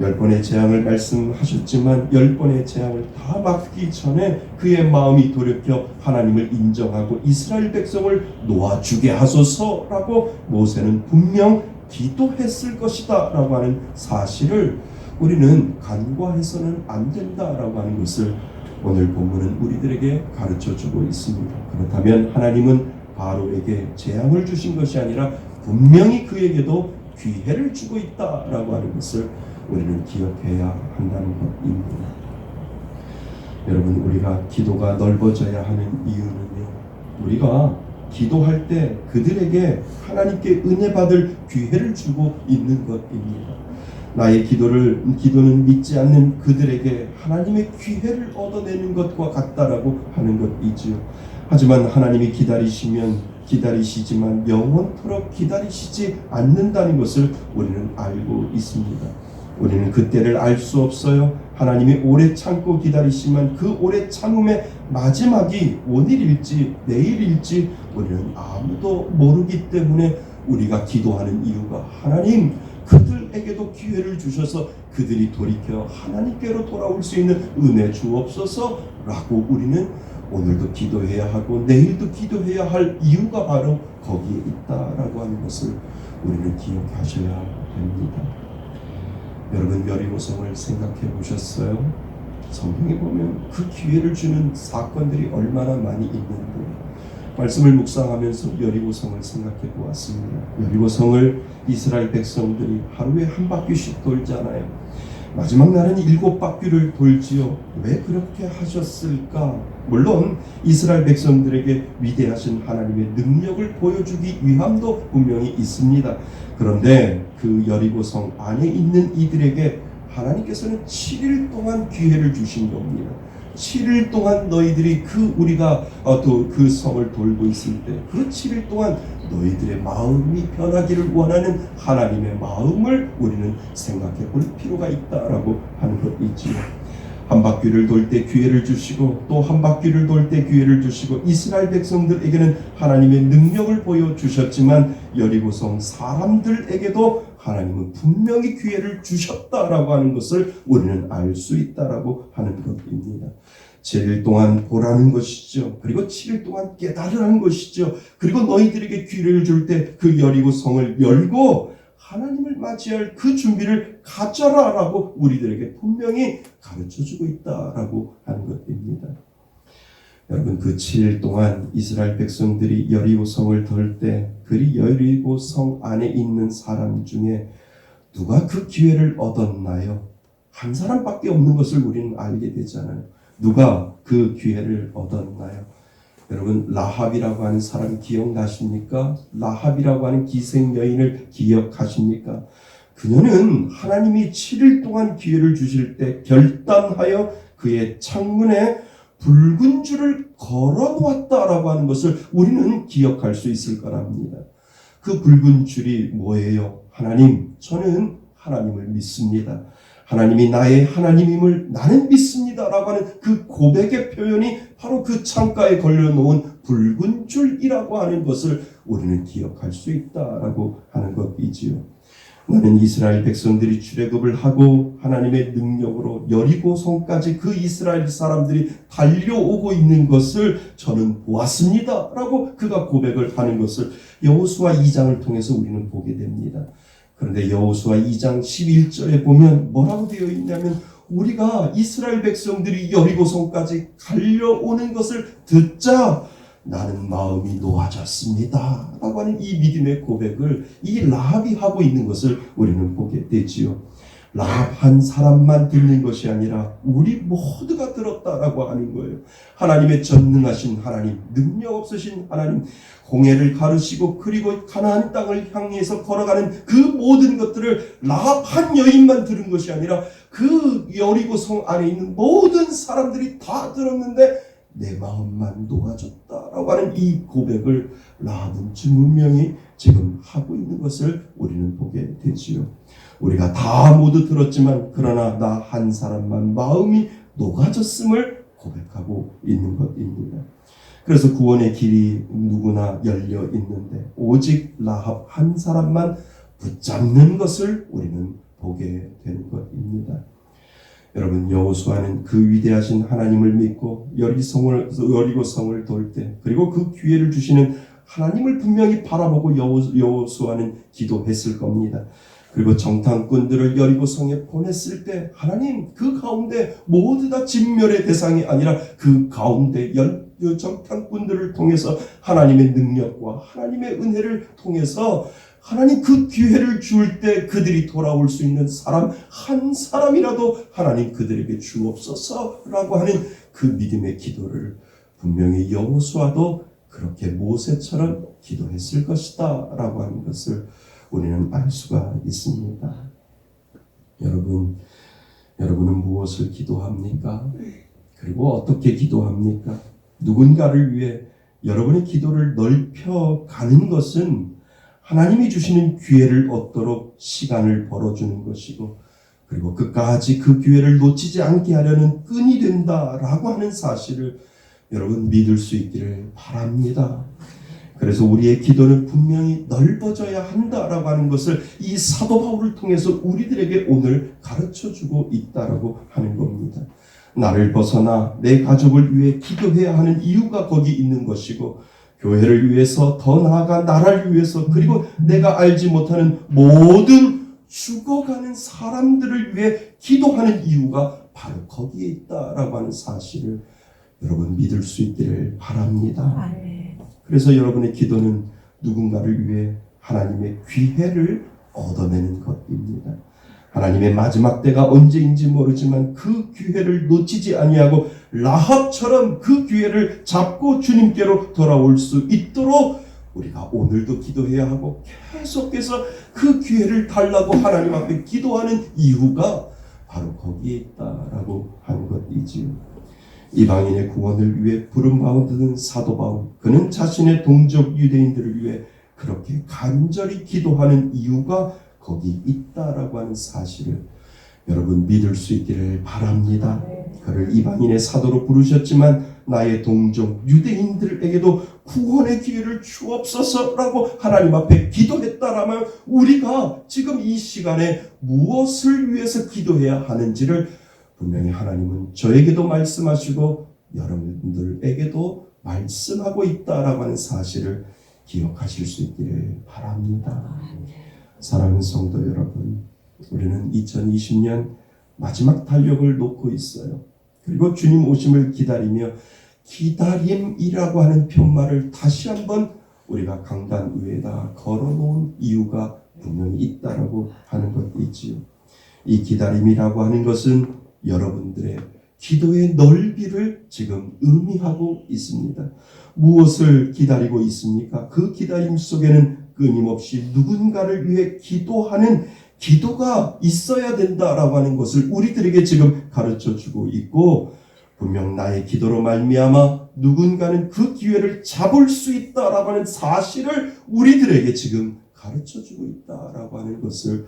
10번의 재앙을 말씀하셨지만 10번의 재앙을 다 막기 전에 그의 마음이 돌이켜 하나님을 인정하고 이스라엘 백성을 놓아주게 하소서라고 모세는 분명 기도했을 것이다 라고 하는 사실을 우리는 간과해서는 안 된다라고 하는 것을 오늘 본문은 우리들에게 가르쳐주고 있습니다. 그렇다면 하나님은 바로에게 재앙을 주신 것이 아니라 분명히 그에게도 기회를 주고 있다라고 하는 것을 우리는 기억해야 한다는 것입니다. 여러분, 우리가 기도가 넓어져야 하는 이유는요, 우리가 기도할 때 그들에게 하나님께 은혜 받을 기회를 주고 있는 것입니다. 나의 기도는 믿지 않는 그들에게 하나님의 기회를 얻어내는 것과 같다라고 하는 것이지요. 하지만 하나님이 기다리시지만 영원토록 기다리시지 않는다는 것을 우리는 알고 있습니다. 우리는 그때를 알 수 없어요. 하나님이 오래 참고 기다리시면 그 오래 참음의 마지막이 오늘일지 내일일지 우리는 아무도 모르기 때문에 우리가 기도하는 이유가 하나님, 그들에게도 기회를 주셔서 그들이 돌이켜 하나님께로 돌아올 수 있는 은혜 주옵소서라고 우리는 오늘도 기도해야 하고 내일도 기도해야 할 이유가 바로 거기에 있다라고 하는 것을 우리는 기억하셔야 됩니다. 여러분, 여리고성을 생각해 보셨어요? 성경에 보면 그 기회를 주는 사건들이 얼마나 많이 있는데, 말씀을 묵상하면서 여리고성을 생각해 보았습니다. 여리고성을 이스라엘 백성들이 하루에 한 바퀴씩 돌잖아요. 마지막 날은 7바퀴를 돌지요. 왜 그렇게 하셨을까? 물론 이스라엘 백성들에게 위대하신 하나님의 능력을 보여주기 위함도 분명히 있습니다. 그런데 그 여리고성 안에 있는 이들에게 하나님께서는 7일 동안 기회를 주신 겁니다. 7일 동안 너희들이 우리가 또 그 성을 돌고 있을 때 그 7일 동안 너희들의 마음이 변하기를 원하는 하나님의 마음을 우리는 생각해 볼 필요가 있다라고 하는 것이지요. 한 바퀴를 돌 때 기회를 주시고 또 한 바퀴를 돌 때 기회를 주시고, 이스라엘 백성들에게는 하나님의 능력을 보여주셨지만 여리고성 사람들에게도 하나님은 분명히 기회를 주셨다라고 하는 것을 우리는 알 수 있다라고 하는 것입니다. 7일 동안 보라는 것이죠. 그리고 7일 동안 깨달으라는 것이죠. 그리고 너희들에게 기회를 줄 때 그 여리고성을 열고 하나님을 맞이할 그 준비를 가져라라고 우리들에게 분명히 가르쳐주고 있다라고 하는 것입니다. 여러분, 그 7일 동안 이스라엘 백성들이 여리고성을 돌 때 그 여리고성 안에 있는 사람 중에 누가 그 기회를 얻었나요? 한 사람밖에 없는 것을 우리는 알게 되잖아요. 누가 그 기회를 얻었나요? 여러분, 라합이라고 하는 사람 기억나십니까? 라합이라고 하는 기생 여인을 기억하십니까? 그녀는 하나님이 7일 동안 기회를 주실 때 결단하여 그의 창문에 붉은 줄을 걸어 놓았다라고 하는 것을 우리는 기억할 수 있을 거랍니다. 그 붉은 줄이 뭐예요? 하나님, 저는 하나님을 믿습니다. 하나님이 나의 하나님임을 나는 믿습니다 라고 하는 그 고백의 표현이 바로 그 창가에 걸려놓은 붉은 줄이라고 하는 것을 우리는 기억할 수 있다라고 하는 것이지요. 나는 이스라엘 백성들이 출애굽을 하고 하나님의 능력으로 여리고성까지 그 이스라엘 사람들이 달려오고 있는 것을 저는 보았습니다 라고 그가 고백을 하는 것을 여호수아 2장을 통해서 우리는 보게 됩니다. 그런데 여호수아 2장 11절에 보면 뭐라고 되어 있냐면, 우리가 이스라엘 백성들이 여리고성까지 달려오는 것을 듣자 나는 마음이 놓아졌습니다 라고 하는 이 믿음의 고백을 이 라합이 하고 있는 것을 우리는 보게 되지요. 라합 한 사람만 듣는 것이 아니라 우리 모두가 들었다라고 하는 거예요. 하나님의 전능하신 하나님, 능력 없으신 하나님, 홍해를 가르시고 그리고 가나안 땅을 향해서 걸어가는 그 모든 것들을 라합 한 여인만 들은 것이 아니라 그 여리고성 안에 있는 모든 사람들이 다 들었는데 내 마음만 놓아졌다라고 하는 이 고백을 라합은 분명히 지금 하고 있는 것을 우리는 보게 되지요. 우리가 다 모두 들었지만 그러나 나 한 사람만 마음이 녹아졌음을 고백하고 있는 것입니다. 그래서 구원의 길이 누구나 열려 있는데 오직 라합 한 사람만 붙잡는 것을 우리는 보게 되는 것입니다. 여러분, 여호수아는 그 위대하신 하나님을 믿고 여리고성을 돌 때, 그리고 그 기회를 주시는 하나님을 분명히 바라보고 여호수아는 기도했을 겁니다. 그리고 정탐꾼들을 여리고성에 보냈을 때 하나님 그 가운데 모두 다 진멸의 대상이 아니라 그 가운데 정탐꾼들을 통해서 하나님의 능력과 하나님의 은혜를 통해서 하나님 그 기회를 줄 때 그들이 돌아올 수 있는 사람 한 사람이라도 하나님 그들에게 주옵소서라고 하는 그 믿음의 기도를 분명히 여호수아도 그렇게 모세처럼 기도했을 것이다 라고 하는 것을 우리는 알 수가 있습니다. 여러분은 무엇을 기도합니까? 그리고 어떻게 기도합니까? 누군가를 위해 여러분의 기도를 넓혀가는 것은 하나님이 주시는 기회를 얻도록 시간을 벌어주는 것이고, 그리고 끝까지 그 기회를 놓치지 않게 하려는 끈이 된다라고 하는 사실을 여러분 믿을 수 있기를 바랍니다. 그래서 우리의 기도는 분명히 넓어져야 한다라고 하는 것을 이 사도 바울을 통해서 우리들에게 오늘 가르쳐주고 있다라고 하는 겁니다. 나를 벗어나 내 가족을 위해 기도해야 하는 이유가 거기 있는 것이고, 교회를 위해서, 더 나아가 나라를 위해서, 그리고 내가 알지 못하는 모든 죽어가는 사람들을 위해 기도하는 이유가 바로 거기에 있다라고 하는 사실을 여러분 믿을 수 있기를 바랍니다. 그래서 여러분의 기도는 누군가를 위해 하나님의 기회를 얻어내는 것입니다. 하나님의 마지막 때가 언제인지 모르지만 그 기회를 놓치지 아니하고 라합처럼 그 기회를 잡고 주님께로 돌아올 수 있도록 우리가 오늘도 기도해야 하고, 계속해서 그 기회를 달라고 하나님 앞에 기도하는 이유가 바로 거기에 있다라고 하는 것이지요. 이방인의 구원을 위해 부름받은 사도 바울, 그는 자신의 동족 유대인들을 위해 그렇게 간절히 기도하는 이유가 거기 있다라고 하는 사실을 여러분 믿을 수 있기를 바랍니다. 그를 이방인의 사도로 부르셨지만 나의 동족 유대인들에게도 구원의 기회를 주옵소서라고 하나님 앞에 기도했다라면 우리가 지금 이 시간에 무엇을 위해서 기도해야 하는지를 분명히 하나님은 저에게도 말씀하시고 여러분들에게도 말씀하고 있다라고 하는 사실을 기억하실 수 있기를 바랍니다. 사랑하는 성도 여러분, 우리는 2020년 마지막 달력을 놓고 있어요. 그리고 주님 오심을 기다리며 기다림이라고 하는 편말을 다시 한번 우리가 강단 위에다 걸어놓은 이유가 분명히 있다라고 하는 것이지요. 이 기다림이라고 하는 것은 여러분들의 기도의 넓이를 지금 의미하고 있습니다. 무엇을 기다리고 있습니까? 그 기다림 속에는 끊임없이 누군가를 위해 기도하는 기도가 있어야 된다라고 하는 것을 우리들에게 지금 가르쳐주고 있고, 분명 나의 기도로 말미암아 누군가는 그 기회를 잡을 수 있다라고 하는 사실을 우리들에게 지금 가르쳐주고 있다라고 하는 것을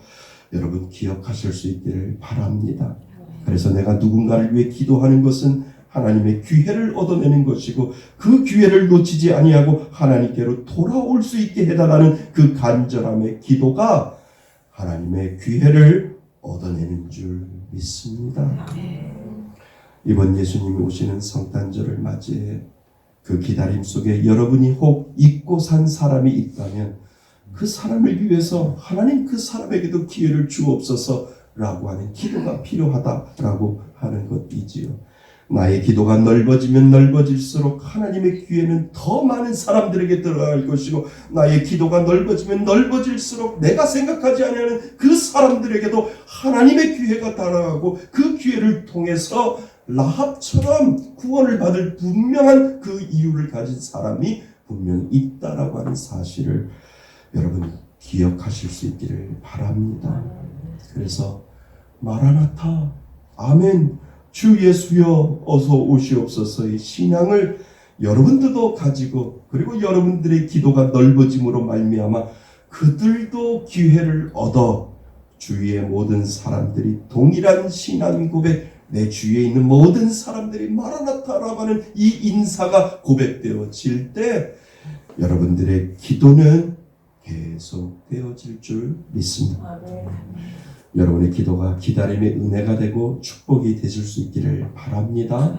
여러분 기억하실 수 있기를 바랍니다. 그래서 내가 누군가를 위해 기도하는 것은 하나님의 기회를 얻어내는 것이고, 그 기회를 놓치지 아니하고 하나님께로 돌아올 수 있게 해달라는 그 간절함의 기도가 하나님의 기회를 얻어내는 줄 믿습니다. 이번 예수님이 오시는 성탄절을 맞이해 그 기다림 속에 여러분이 혹 잊고 산 사람이 있다면 그 사람을 위해서 하나님 그 사람에게도 기회를 주옵소서라고 하는 기도가 필요하다라고 하는 것이지요. 나의 기도가 넓어지면 넓어질수록 하나님의 기회는 더 많은 사람들에게 들어갈 것이고, 나의 기도가 넓어지면 넓어질수록 내가 생각하지 않는 그 사람들에게도 하나님의 기회가 달아가고, 그 기회를 통해서 라합처럼 구원을 받을 분명한 그 이유를 가진 사람이 분명히 있다라고 하는 사실을 여러분 기억하실 수 있기를 바랍니다. 그래서 마라나타, 아멘, 주 예수여 어서 오시옵소서의 신앙을 여러분들도 가지고, 그리고 여러분들의 기도가 넓어짐으로 말미암아 그들도 기회를 얻어 주위의 모든 사람들이 동일한 신앙 고백, 내 주위에 있는 모든 사람들이 마라나타라고 하는 이 인사가 고백되어질 때 여러분들의 기도는 계속되어질 줄 믿습니다. 여러분의 기도가 기다림의 은혜가 되고 축복이 되실 수 있기를 바랍니다.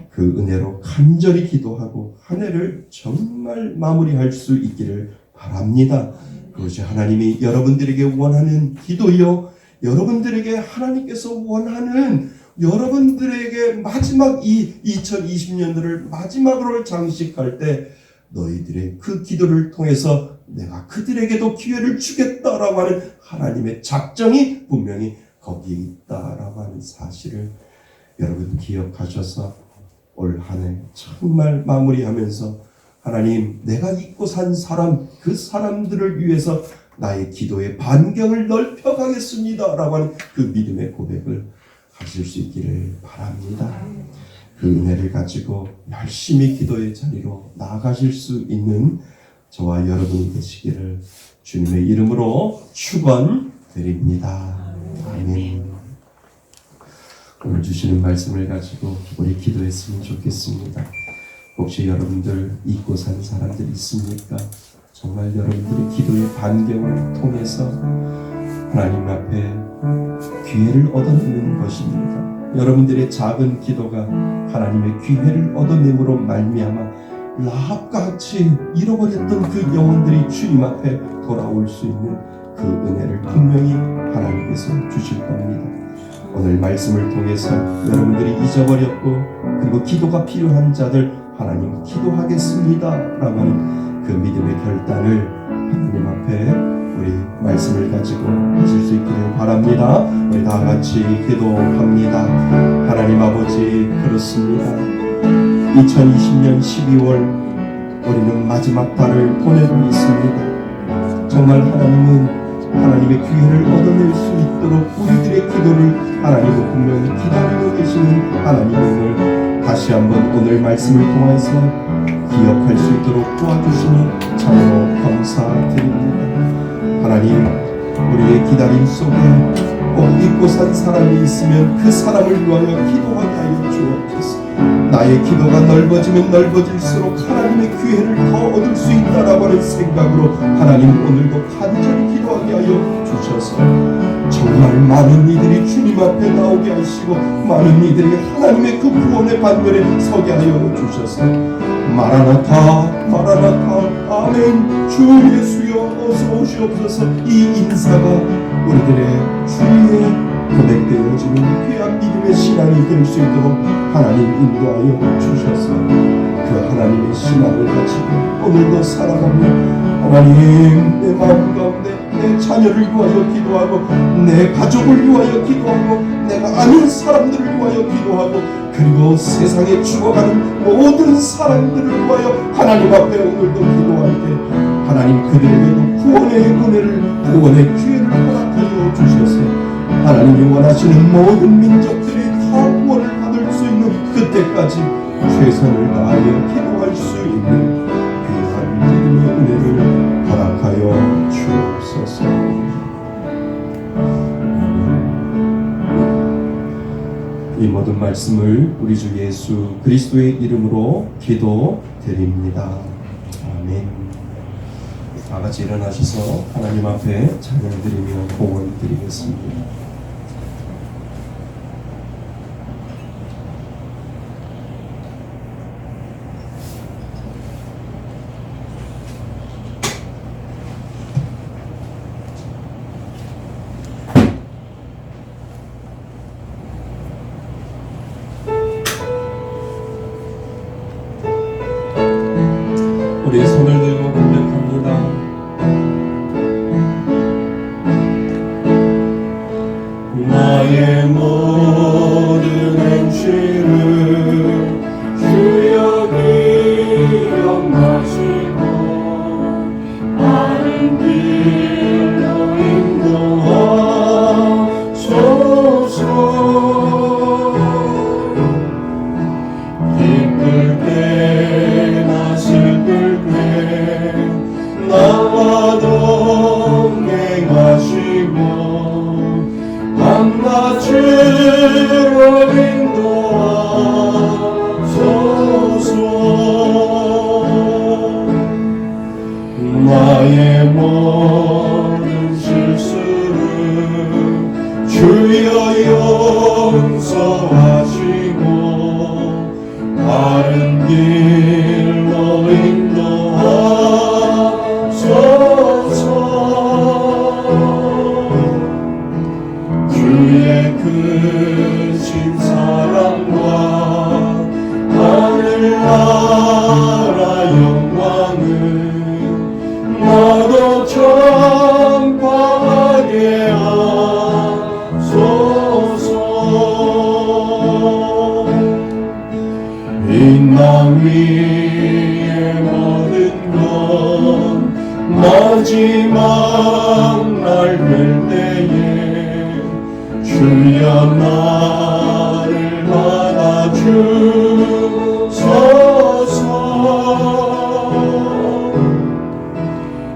그 은혜로 간절히 기도하고 한 해를 정말 마무리할 수 있기를 바랍니다. 그것이 하나님이 여러분들에게 원하는 기도요, 여러분들에게 하나님께서 원하는, 여러분들에게 마지막 이 2020년도를 마지막으로 장식할 때 너희들의 그 기도를 통해서 내가 그들에게도 기회를 주겠다라고 하는 하나님의 작정이 분명히 거기에 있다라고 하는 사실을 여러분 기억하셔서 올 한 해 정말 마무리하면서 하나님, 내가 잊고 산 사람, 그 사람들을 위해서 나의 기도의 반경을 넓혀가겠습니다 라고 하는 그 믿음의 고백을 하실 수 있기를 바랍니다. 그 은혜를 가지고 열심히 기도의 자리로 나아가실 수 있는 저와 여러분이 되시기를 주님의 이름으로 축원드립니다. 아멘. 오늘 주시는 말씀을 가지고 우리 기도했으면 좋겠습니다. 혹시 여러분들 잊고 산 사람들 있습니까? 정말 여러분들의 기도의 반경을 통해서 하나님 앞에 기회를 얻어내는 것입니다. 여러분들의 작은 기도가 하나님의 귀회를 얻어냄으로 말미암아 라합과 같이 잃어버렸던 그 영혼들이 주님 앞에 돌아올 수 있는 그 은혜를 분명히 하나님께서 주실 겁니다. 오늘 말씀을 통해서 여러분들이 잊어버렸고 그리고 기도가 필요한 자들 하나님 기도하겠습니다 라고 하는 그 믿음의 결단을 하나님 앞에 우리 말씀을 가지고 하실 수 있기를 바랍니다. 우리 다 같이 기도합니다. 하나님 아버지, 그렇습니다. 2020년 12월 우리는 마지막 달을 보내고 있습니다. 정말 하나님은 하나님의 기회를 얻어낼 수 있도록 우리들의 기도를 하나님은 분명히 기다리고 계시는 하나님을 다시 한번 오늘 말씀을 통해서 기억할 수 있도록 도와주시니 참으로 감사드립니다. 하나님, 우리의 기다림 속에 꼭 잊고 산 사람이 있으면 그 사람을 위하여 기도하게 하여 주옵소서. 나의 기도가 넓어지면 넓어질수록 하나님의 기회를 더 얻을 수 있다라고 하는 생각으로 하나님 오늘도 간절히 기도하게 하여 주셔서 정말 많은 이들이 주님 앞에 나오게 하시고 많은 이들이 하나님의 그 구원의 반열에 서게 하여 주셔서 마라나타 마라나타 아멘 주 예수여 어서 오시옵소서. 이 인사가 우리들의 주의 고백되어지는 귀한 믿음의 신앙이 될 수 있도록 하나님 인도하여 주셔서 그 하나님의 신앙을 가지고 오늘도 살아가며 하나님 내 마음 가운데 내 자녀를 위하여 기도하고 내 가족을 위하여 기도하고 내가 아는 사람들을 위하여 기도하고 그리고 세상에 죽어가는 모든 사람들을 위하여 하나님 앞에 오늘도 기도할 때 하나님 그들에게도 구원의 은혜를 구원의 기회를 허락하여 주셔서 하나님이 원하시는 모든 민족들이 다 구원을 받을 수 있는 그때까지 최선을 다하여 기도할 수 있는 귀한 믿음의 은혜를 허락하여 주옵소서. 이 모든 말씀을 우리 주 예수 그리스도의 이름으로 기도드립니다. 아멘. 다 같이 일어나셔서 하나님 앞에 찬양드리며 공헌드리겠습니다. 우리 손을 들고 고백합니다. 나의 모든 행실을 주여 기억하시고 바른 길로 인도하소서. 기쁠 때나 슬플 때 나와 동행하시고 밤낮으로 인도하소서. 나의 모든 실수를 주여 용서하시고 바른 길로 인도하소서. 주의 크신 사랑과 하늘나라 영광을 나도 전파하게 하소서. 이 땅 위의 모든 것 마지막 날 될 때에 주여 나를 받아주소서.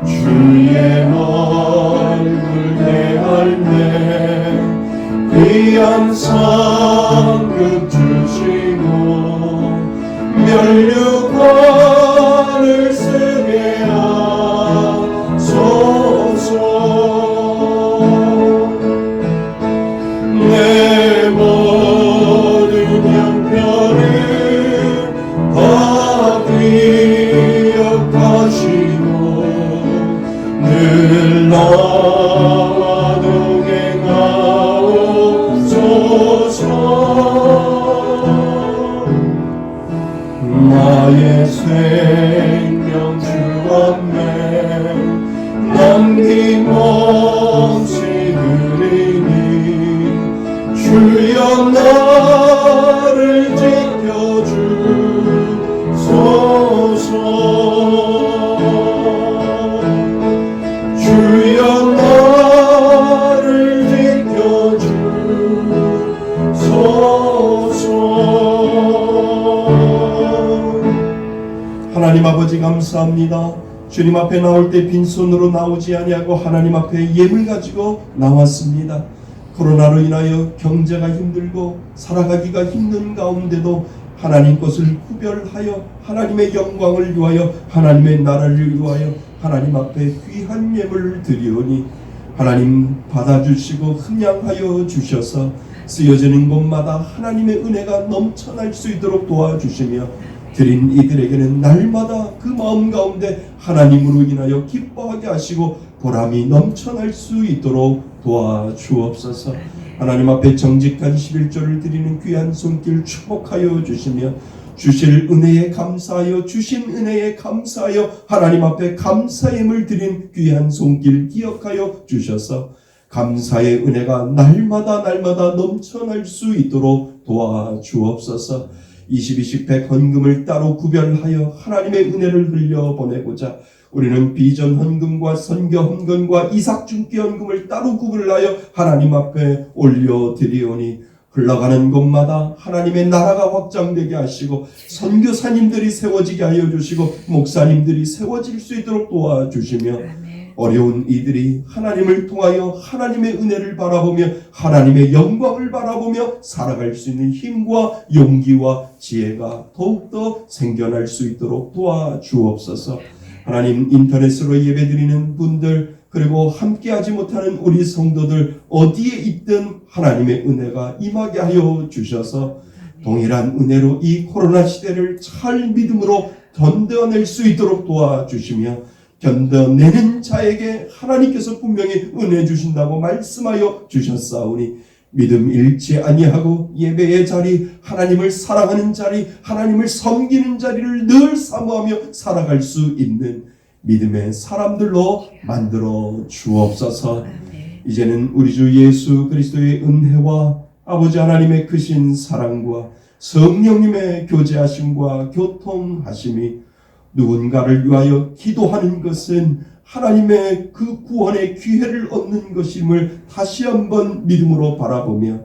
주의 얼굴 대할 때 귀한 상급 주시고 면류관을 쓰게 하소서. 내 주시고 늘 나와 동행하옵소서. 나의 생명 주 앞에 남김없이 드리니 주여 나를 지켜주소서. 주여 나를 지켜주소서. 하나님 아버지 감사합니다. 주님 앞에 나올 때 빈손으로 나오지 아니하고 하나님 앞에 예물 가지고 나왔습니다. 코로나로 인하여 경제가 힘들고 살아가기가 힘든 가운데도 하나님 것을 구별하여 하나님의 영광을 위하여 하나님의 나라를 위하여 하나님 앞에 귀한 예물을 드리오니 하나님 받아주시고 흠양하여 주셔서 쓰여지는 곳마다 하나님의 은혜가 넘쳐날 수 있도록 도와주시며 드린 이들에게는 날마다 그 마음 가운데 하나님으로 인하여 기뻐하게 하시고 보람이 넘쳐날 수 있도록 도와주옵소서. 하나님 앞에 정직한 11조를 드리는 귀한 손길 축복하여 주시며 주실 은혜에 감사하여 주신 은혜에 감사하여 하나님 앞에 감사임을 드린 귀한 손길 기억하여 주셔서 감사의 은혜가 날마다 넘쳐날 수 있도록 도와주옵소서. 22식100 헌금을 따로 구별하여 하나님의 은혜를 흘려보내고자 우리는 비전 헌금과 선교 헌금과 이삭중기 헌금을 따로 구별하여 하나님 앞에 올려드리오니 흘러가는 곳마다 하나님의 나라가 확장되게 하시고 선교사님들이 세워지게 하여 주시고 목사님들이 세워질 수 있도록 도와주시며 어려운 이들이 하나님을 통하여 하나님의 은혜를 바라보며 하나님의 영광을 바라보며 살아갈 수 있는 힘과 용기와 지혜가 더욱더 생겨날 수 있도록 도와주옵소서. 하나님 인터넷으로 예배드리는 분들 그리고 함께하지 못하는 우리 성도들 어디에 있든 하나님의 은혜가 임하게 하여 주셔서 동일한 은혜로 이 코로나 시대를 잘 믿음으로 견뎌낼 수 있도록 도와주시며 견뎌내는 자에게 하나님께서 분명히 은혜 주신다고 말씀하여 주셨사오니 믿음 잃지 아니하고 예배의 자리, 하나님을 사랑하는 자리, 하나님을 섬기는 자리를 늘 사모하며 살아갈 수 있는 믿음의 사람들로 만들어 주옵소서. 이제는 우리 주 예수 그리스도의 은혜와 아버지 하나님의 크신 사랑과 성령님의 교제하심과 교통하심이 누군가를 위하여 기도하는 것은 하나님의 그 구원의 기회를 얻는 것임을 다시 한번 믿음으로 바라보며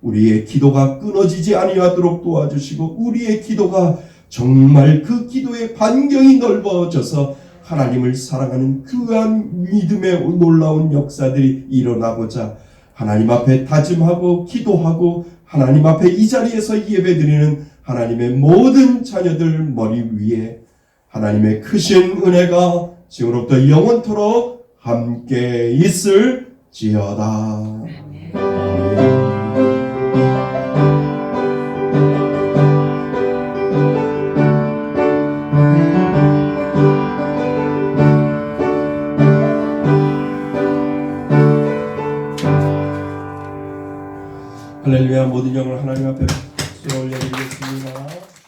우리의 기도가 끊어지지 아니하도록 도와주시고 우리의 기도가 정말 그 기도의 반경이 넓어져서 하나님을 사랑하는 그한 믿음의 놀라운 역사들이 일어나고자 하나님 앞에 다짐하고 기도하고 하나님 앞에 이 자리에서 예배드리는 하나님의 모든 자녀들 머리 위에 하나님의 크신 은혜가 지금부터 영원토록 함께 있을지어다. 할렐루야. 모든 영을 하나님 앞에 올려드리겠습니다.